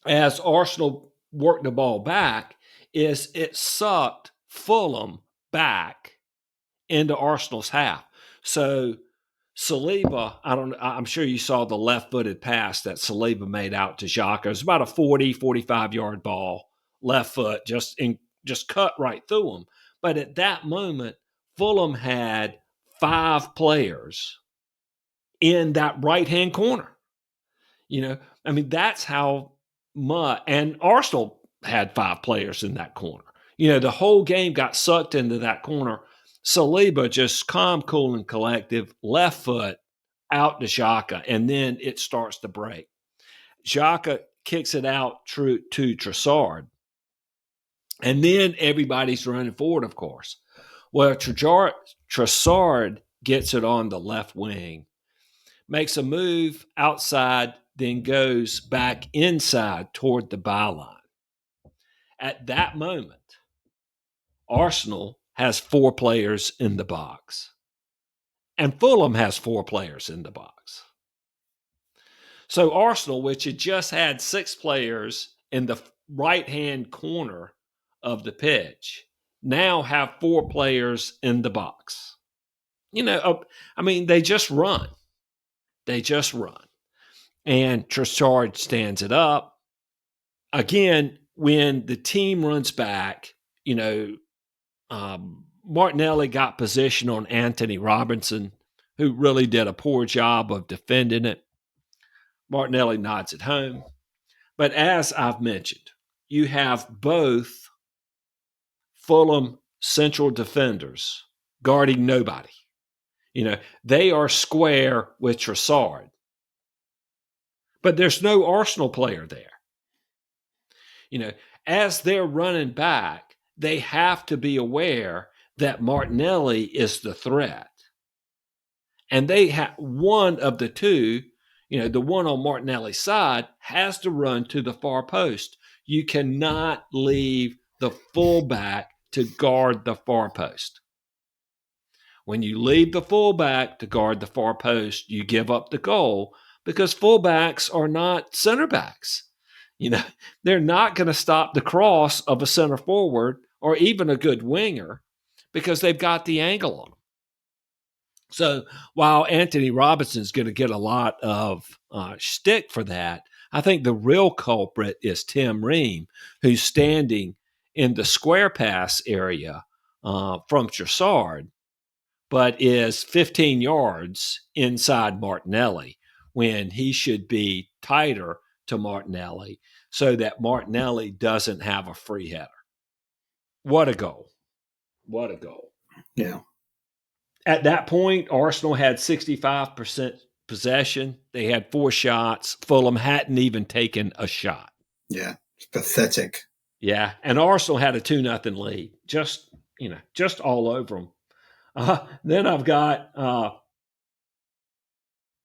as Arsenal worked the ball back is it sucked Fulham back into Arsenal's half. So Saliba, I'm sure you saw the left-footed pass that Saliba made out to Xhaka. It was about a 40, 45-yard ball, left foot, just cut right through him. But at that moment, Fulham had 5 players in that right-hand corner. You know, I mean, that's how much. And Arsenal had 5 players in that corner. You know, the whole game got sucked into that corner. Saliba just calm, cool, and collective, left foot out to Xhaka, and then it starts to break. Xhaka kicks it out to Trossard, and then everybody's running forward, of course. Well, Trossard gets it on the left wing, makes a move outside, then goes back inside toward the byline. At that moment, Arsenal has 4 players in the box, and Fulham has 4 players in the box. So Arsenal, which had just had 6 players in the right-hand corner of the pitch, now have 4 players in the box. You know, I mean, they just run. They just run. And Trossard stands it up. Again, when the team runs back, you know, Martinelli got position on Anthony Robinson, who really did a poor job of defending it. Martinelli nods it home. But as I've mentioned, you have both Fulham central defenders guarding nobody. You know, they are square with Trossard. But there's no Arsenal player there. You know, as they're running back, they have to be aware that Martinelli is the threat. And they have one of the two, you know, the one on Martinelli's side has to run to the far post. You cannot leave the fullback to guard the far post. When you leave the fullback to guard the far post, you give up the goal because fullbacks are not center backs. You know, they're not going to stop the cross of a center forward or even a good winger because they've got the angle on them. So while Anthony Robinson's going to get a lot of shtick for that, I think the real culprit is Tim Ream, who's standing in the square pass area from Trossard, but is 15 yards inside Martinelli when he should be tighter to Martinelli so that Martinelli doesn't have a free header. What a goal. What a goal. Yeah. At that point, Arsenal had 65% possession. They had 4 shots. Fulham hadn't even taken a shot. Yeah, it's pathetic. Yeah, and Arsenal had a 2-0 lead. Just, you know, just all over them. Then I've got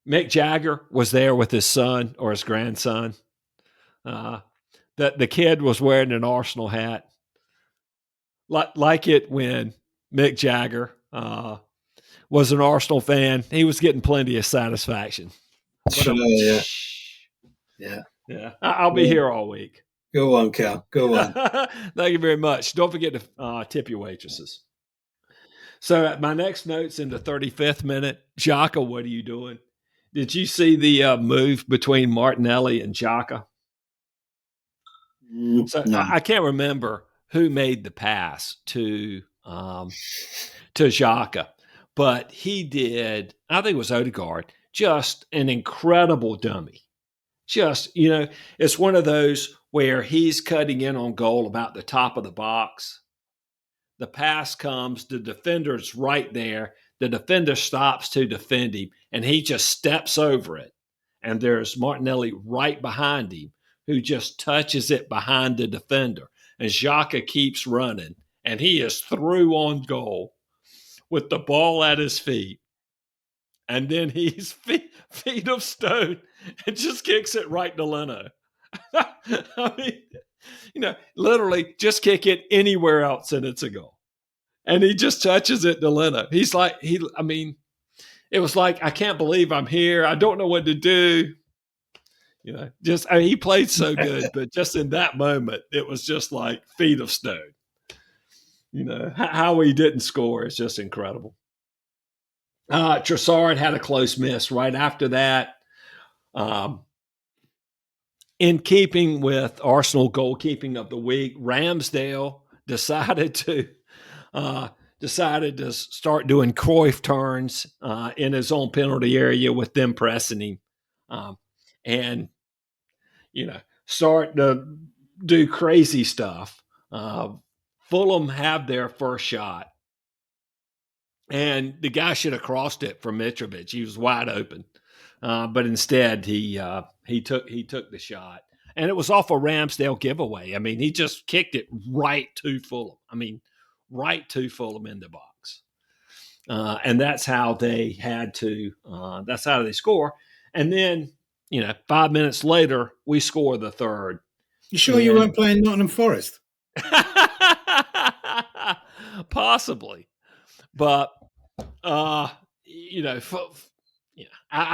Mick Jagger was there with his son or his grandson. The kid was wearing an Arsenal hat. Like it when Mick Jagger was an Arsenal fan. He was getting plenty of satisfaction. Sure, yeah. I'll be here all week. Go on, Cal. Go on. Thank you very much. Don't forget to tip your waitresses. So my next note's in the 35th minute. Xhaka, what are you doing? Did you see the move between Martinelli and Xhaka? So No. I can't remember who made the pass to Xhaka, but he did. I think it was Odegaard. Just an incredible dummy. Just, you know, it's one of those where he's cutting in on goal about the top of the box, The pass comes, the defender's right there. The defender stops to defend him, and he just steps over it. And there's Martinelli right behind him, who just touches it behind the defender. And Xhaka keeps running, and he is through on goal with the ball at his feet. And then he's feet of stone and just kicks it right to Leno. I mean, literally just kick it anywhere else and it's a goal. And he just touches it to Leno. He's like, it was like, I can't believe I'm here. I don't know what to do. He played so good, but just in that moment, it was just like feet of stone. How he didn't score is just incredible. Trossard had a close miss right after that. In keeping with Arsenal goalkeeping of the week, Ramsdale decided to start doing Cruyff turns in his own penalty area with them pressing him, and start to do crazy stuff. Fulham have their first shot, and the guy should have crossed it from Mitrovic. He was wide open, but instead he took the shot, and it was off a Ramsdale giveaway. I mean, he just kicked it right to Fulham. Right to Fulham in the box, and that's how they had to. That's how they score, and then 5 minutes later we score the third. You sure you weren't playing Nottingham Forrest? Possibly, but I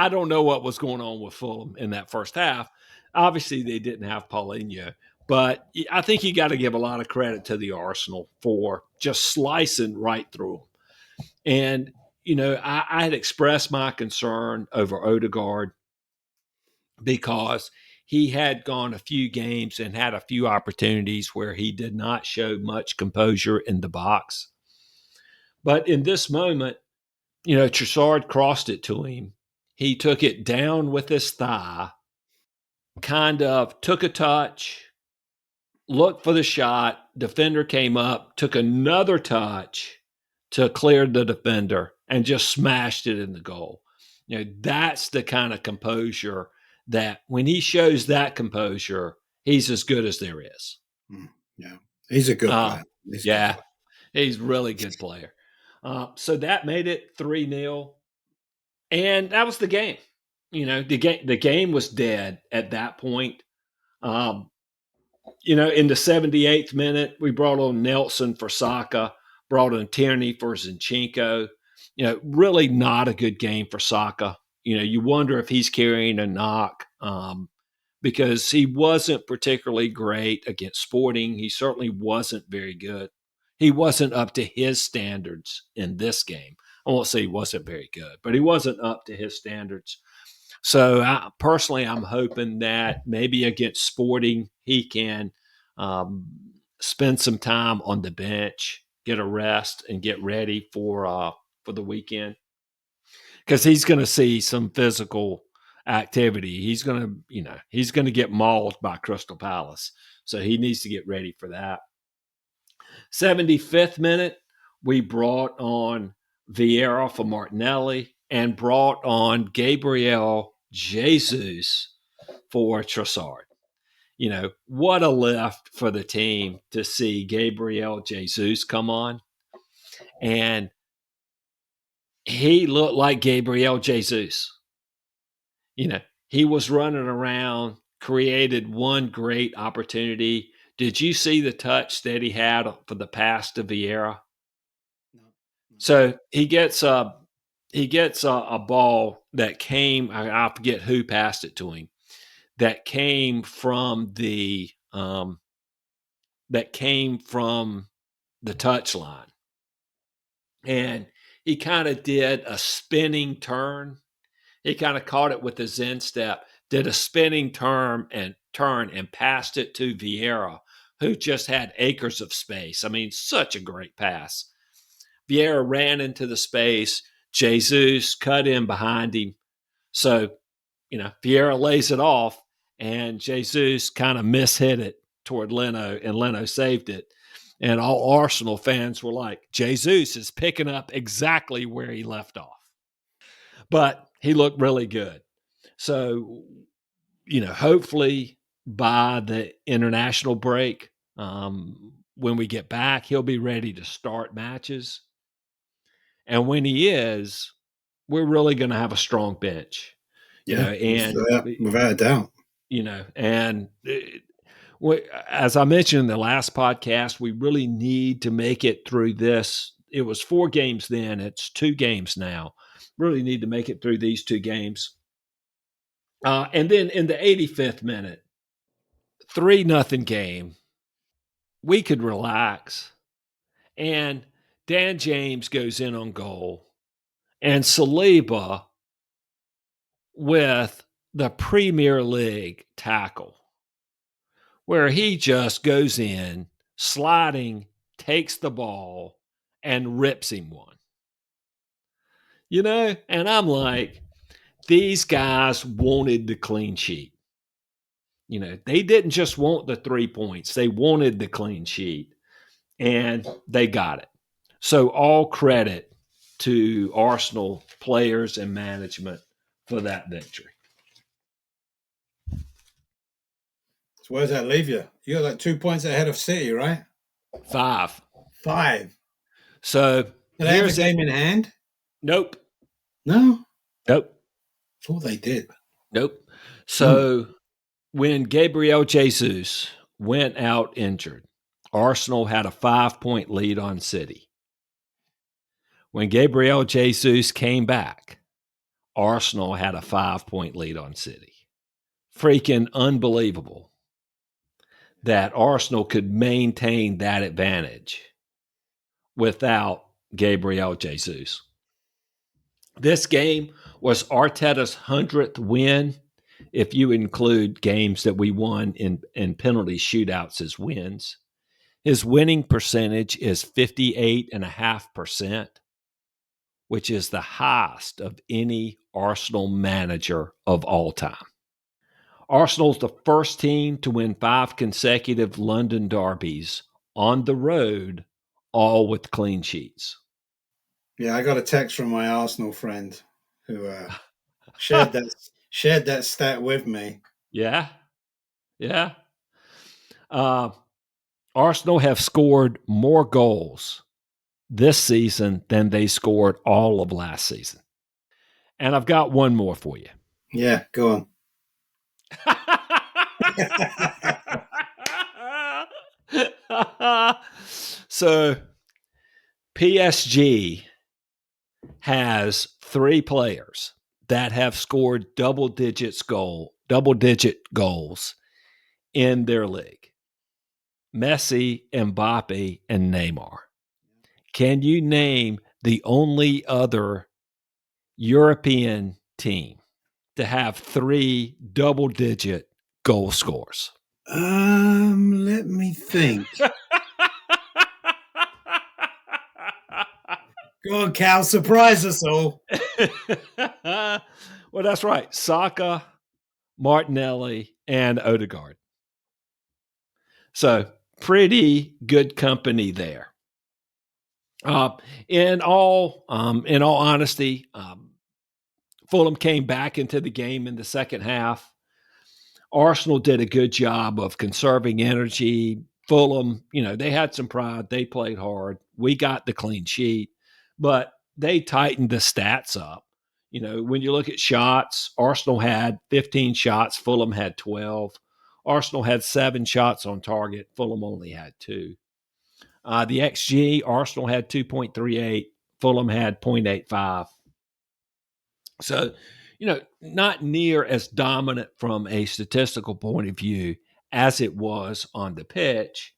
don't know what was going on with Fulham in that first half. Obviously, they didn't have Paulinho, but I think you got to give a lot of credit to the Arsenal for just slicing right through them. And I had expressed my concern over Odegaard because he had gone a few games and had a few opportunities where he did not show much composure in the box. But in this moment, Trossard crossed it to him. He took it down with his thigh, kind of took a touch, looked for the shot. Defender came up, took another touch to clear the defender, and just smashed it in the goal. That's the kind of composure that when he shows that composure, he's as good as there is. Yeah, he's a good player. He's a really good player. So that made it 3-0. And that was the game. The game was dead at that point. In the 78th minute, we brought on Nelson for Saka, brought on Tierney for Zinchenko. Really not a good game for Saka. You wonder if he's carrying a knock because he wasn't particularly great against Sporting. He certainly wasn't very good. He wasn't up to his standards in this game. I won't say he wasn't very good, but he wasn't up to his standards. So I'm hoping that maybe against Sporting, he can spend some time on the bench, get a rest, and get ready for the weekend. Because he's going to see some physical activity. He's going to get mauled by Crystal Palace. So he needs to get ready for that. 75th minute, we brought on Vieira for Martinelli and brought on Gabriel Jesus for Trossard. What a lift for the team to see Gabriel Jesus come on. And he looked like Gabriel Jesus. He was running around, created one great opportunity. Did you see the touch that he had for the pass to Vieira? No. So he gets a ball that came. I forget who passed it to him. That came from the touch line, and he kind of did a spinning turn. He kind of caught it with his instep, did a spinning turn and passed it to Vieira, who just had acres of space. Such a great pass. Vieira ran into the space. Jesus cut in behind him. So, Vieira lays it off, and Jesus kind of mishit it toward Leno, and Leno saved it. And all Arsenal fans were like, Jesus is picking up exactly where he left off. But he looked really good. So, hopefully by the international break, when we get back, he'll be ready to start matches. And when he is, we're really going to have a strong bench, Yeah, and, without a doubt. And as I mentioned in the last podcast, we really need to make it through this. It was 4 games then. It's 2 games now. Really need to make it through these 2 games. And then in the 85th minute, 3-0 game, we could relax. And Dan James goes in on goal. And Saliba with the Premier League tackle, where he just goes in, sliding, takes the ball, and rips him one. And I'm like, these guys wanted the clean sheet. They didn't just want the 3 points, they wanted the clean sheet, and they got it. So all credit to Arsenal players and management for that victory. So where does that leave you? You got like 2 points ahead of City, right? 5. So So they have a game in hand? Nope. No? Nope. Thought they did. Nope. So when Gabriel Jesus went out injured, Arsenal had a 5-point lead on City. When Gabriel Jesus came back, Arsenal had a 5-point lead on City. Freaking unbelievable that Arsenal could maintain that advantage without Gabriel Jesus. This game was Arteta's 100th win, if you include games that we won in penalty shootouts as wins. His winning percentage is 58.5%, which is the highest of any Arsenal manager of all time. Arsenal's the first team to win 5 consecutive London derbies on the road, all with clean sheets. Yeah, I got a text from my Arsenal friend who shared that stat with me. Yeah. Arsenal have scored more goals this season than they scored all of last season. And I've got one more for you. Yeah, go on. So PSG has 3 players that have scored double-digit goals in their league. Messi, Mbappe, and Neymar. Can you name the only other European team to have 3 double-digit goal scores? Let me think. Go on, Cal, surprise us all. Well, that's right. Saka, Martinelli, and Odegaard. So pretty good company there. In all honesty, Fulham came back into the game in the second half. Arsenal did a good job of conserving energy. Fulham, they had some pride. They played hard. We got the clean sheet, but they tightened the stats up. When you look at shots, Arsenal had 15 shots. Fulham had 12. Arsenal had 7 shots on target. Fulham only had 2. The XG, Arsenal had 2.38. Fulham had 0.85. So, not near as dominant from a statistical point of view as it was on the pitch.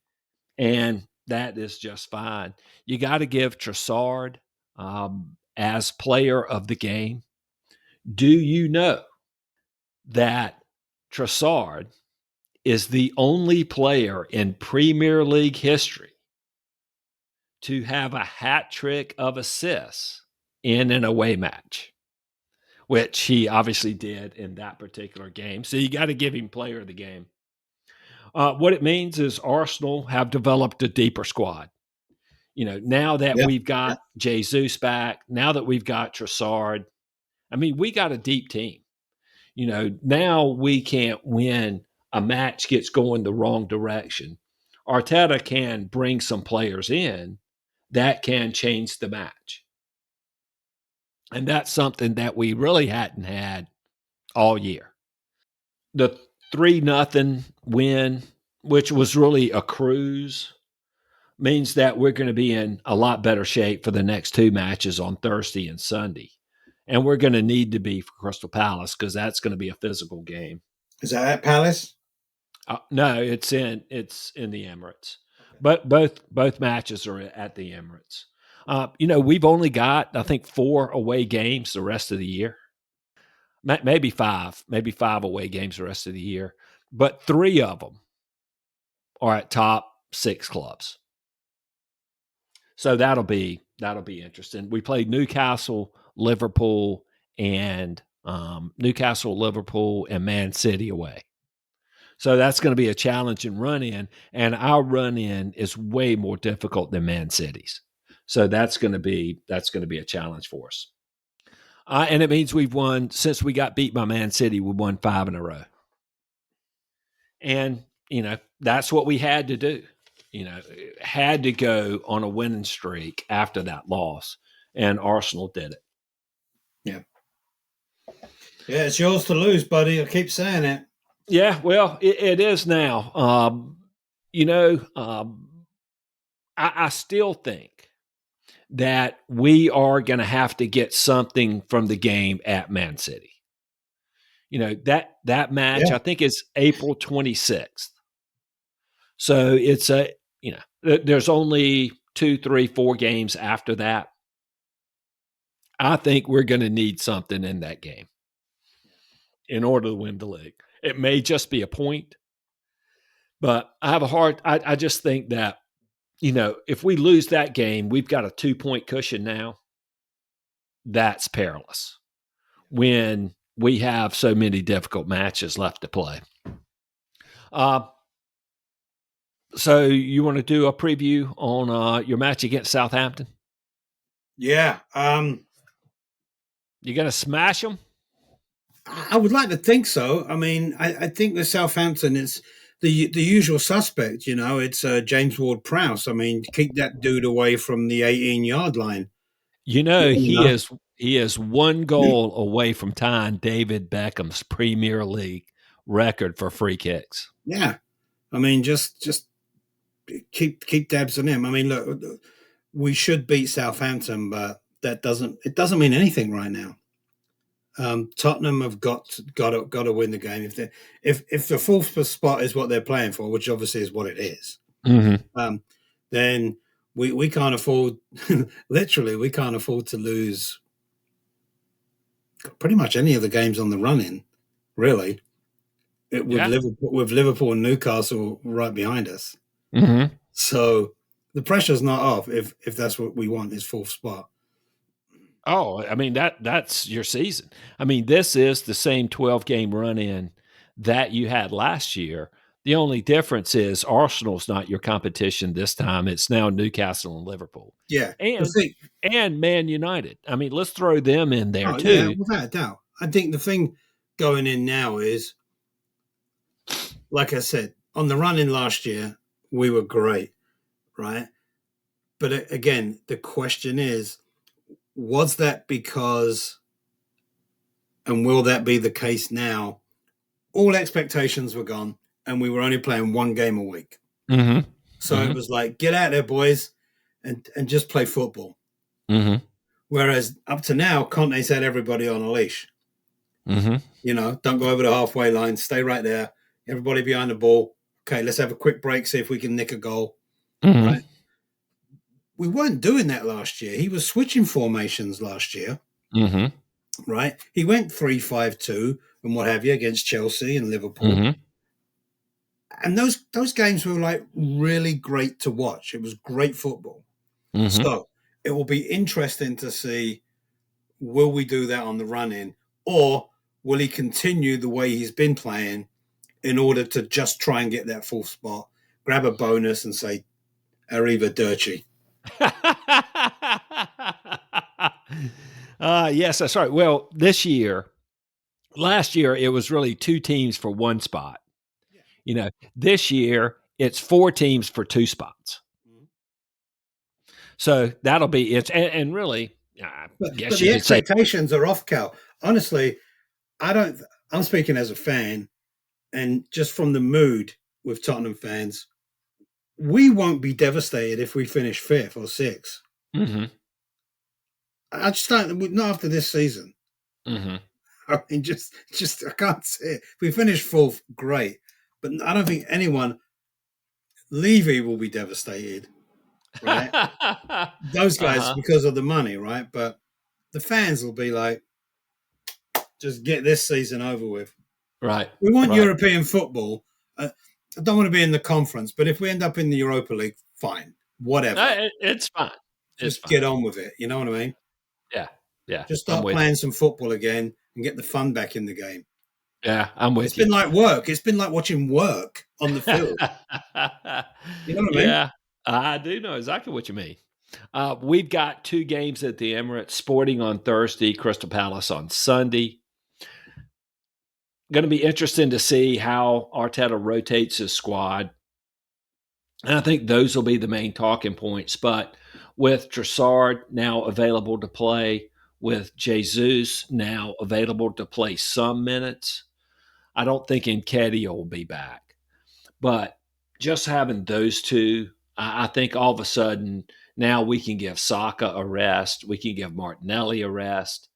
And that is just fine. You got to give Trossard as player of the game. Do you know that Trossard is the only player in Premier League history to have a hat trick of assists in an away match, which he obviously did in that particular game? So you got to give him player of the game. What it means is Arsenal have developed a deeper squad. Now that Yeah. we've Yeah. got Jesus back, now that we've got Trossard, I mean, we got a deep team. Now we can't win a match gets going the wrong direction. Arteta can bring some players in that can change the match. And that's something that we really hadn't had all year. The 3-0 win, which was really a cruise, means that we're going to be in a lot better shape for the next two matches on Thursday and Sunday. And we're going to need to be for Crystal Palace because that's going to be a physical game. Is that at Palace? No, it's in the Emirates, Okay. but both matches are at the Emirates. We've only got I think 4 away games the rest of the year, maybe five away games the rest of the year, but 3 of them are at top 6 clubs. So that'll be interesting. We played Newcastle, Liverpool, and Man City away. So that's going to be a challenging run in, and our run in is way more difficult than Man City's. So that's going to be a challenge for us. And it means we've won since we got beat by Man City. We won 5 in a row, and that's what we had to do. Had to go on a winning streak after that loss, and Arsenal did it. Yeah. Yeah, it's yours to lose, buddy. I keep saying it. Yeah, well, it is now. I still think that we are going to have to get something from the game at Man City. That match Yeah. I think is April 26th. So it's there's only 2, 3, 4 games after that. I think we're going to need something in that game in order to win the league. It may just be a point, but I just think that, if we lose that game, we've got a 2-point cushion now. That's perilous when we have so many difficult matches left to play. So you want to do a preview on your match against Southampton? Yeah. You going to smash them? I would like to think so. I mean, I think with Southampton, it's the usual suspect. It's James Ward-Prowse. I mean, keep that dude away from the 18-yard line. He is one goal away from tying David Beckham's Premier League record for free kicks. Yeah, I mean, just keep dabs on him. I mean, look, we should beat Southampton, but it doesn't mean anything right now. Tottenham have got to win the game. If the fourth spot is what they're playing for, which obviously is what it is, then we can't afford literally we can't afford to lose pretty much any of the games on the run-in, really. With Liverpool and Newcastle right behind us. Mm-hmm. So the pressure's not off if that's what we want is fourth spot. Oh, I mean that's your season. I mean, this is the same 12-game run-in that you had last year. The only difference is Arsenal's not your competition this time. It's now Newcastle and Liverpool. Yeah. And Man United. I mean, let's throw them in there too. Yeah, without a doubt. I think the thing going in now is, like I said, on the run-in last year, we were great, right? But again, the question is, was that because, and will that be the case now? All expectations were gone, and we were only playing one game a week. Mm-hmm. So it was like, get out there, boys, and just play football. Mm-hmm. Whereas up to now, Conte's had everybody on a leash. Mm-hmm. Don't go over the halfway line. Stay right there. Everybody behind the ball. Okay, let's have a quick break, see if we can nick a goal. Mm-hmm. Right? We weren't doing that last year. He was switching formations last year. Mm-hmm. Right? He went 3-5-2 and what have you against Chelsea and Liverpool. Mm-hmm. And those games were like really great to watch. It was great football. Mm-hmm. So it will be interesting to see, will we do that on the run-in, or will he continue the way he's been playing in order to just try and get that fourth spot, grab a bonus and say, arrivederci. Yes, that's right. Well, last year, it was really two teams for one spot. This year, it's four teams for two spots. So that'll be it. And really, I But guess you the could say, expectations are off, Cal. Honestly, I'm speaking as a fan, and just from the mood with Tottenham fans, we won't be devastated if we finish fifth or sixth. mm-hmm, I just don't, not after this season. mm-hmm. I mean, just I can't see it. If we finish fourth, great. But I don't think anyone, Levy will be devastated, right? Those guys, because of the money, right? But the fans will be like, just get this season over with. Right. We want right. European football. I don't want to be in the conference, but if we end up in the Europa League, fine. Whatever. It's fine. Just get on with it. You know what I mean? Yeah. Yeah. Just start playing some football again and get the fun back in the game. Yeah, I'm with you. It's been like work. It's been like watching work on the field. You know what I mean? Yeah, I do know exactly what you mean. We've got two games at the Emirates, Sporting on Thursday, Crystal Palace on Sunday. Going to be interesting to see how Arteta rotates his squad. And I think those will be the main talking points. But with Trossard now available to play, with Jesus now available to play some minutes, I don't think Nketiah will be back. But just having those two, I think all of a sudden now we can give Saka a rest. We can give Martinelli a rest.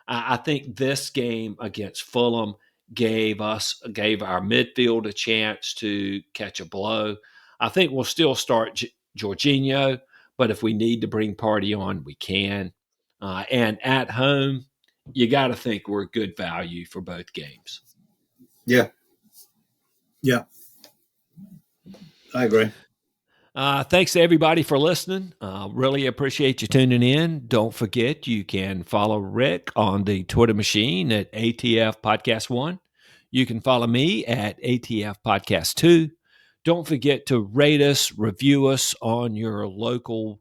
I think this game against Fulham gave our midfield a chance to catch a blow. I think we'll still start Jorginho, but if we need to bring Partey on, we can. And at home, you got to think we're good value for both games. Yeah. Yeah. I agree. Thanks to everybody for listening. Really appreciate you tuning in. Don't forget, you can follow Rick on the Twitter machine at ATF Podcast 1. You can follow me at ATF Podcast 2. Don't forget to rate us, review us on your local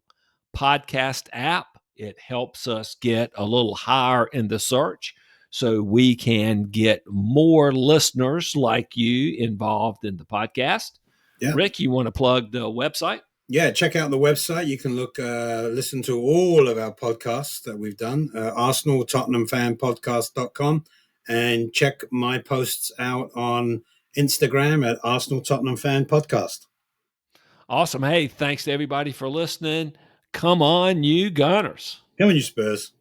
podcast app. It helps us get a little higher in the search so we can get more listeners like you involved in the podcast. Yeah. Rick, you want to plug the website? Yeah, check out the website. You can listen to all of our podcasts that we've done, Arsenal, Tottenham Fan Podcast.com, and check my posts out on Instagram at Arsenal Tottenham Fan Podcast. Awesome. Hey, thanks to everybody for listening. Come on, you Gunners. Come on, you Spurs.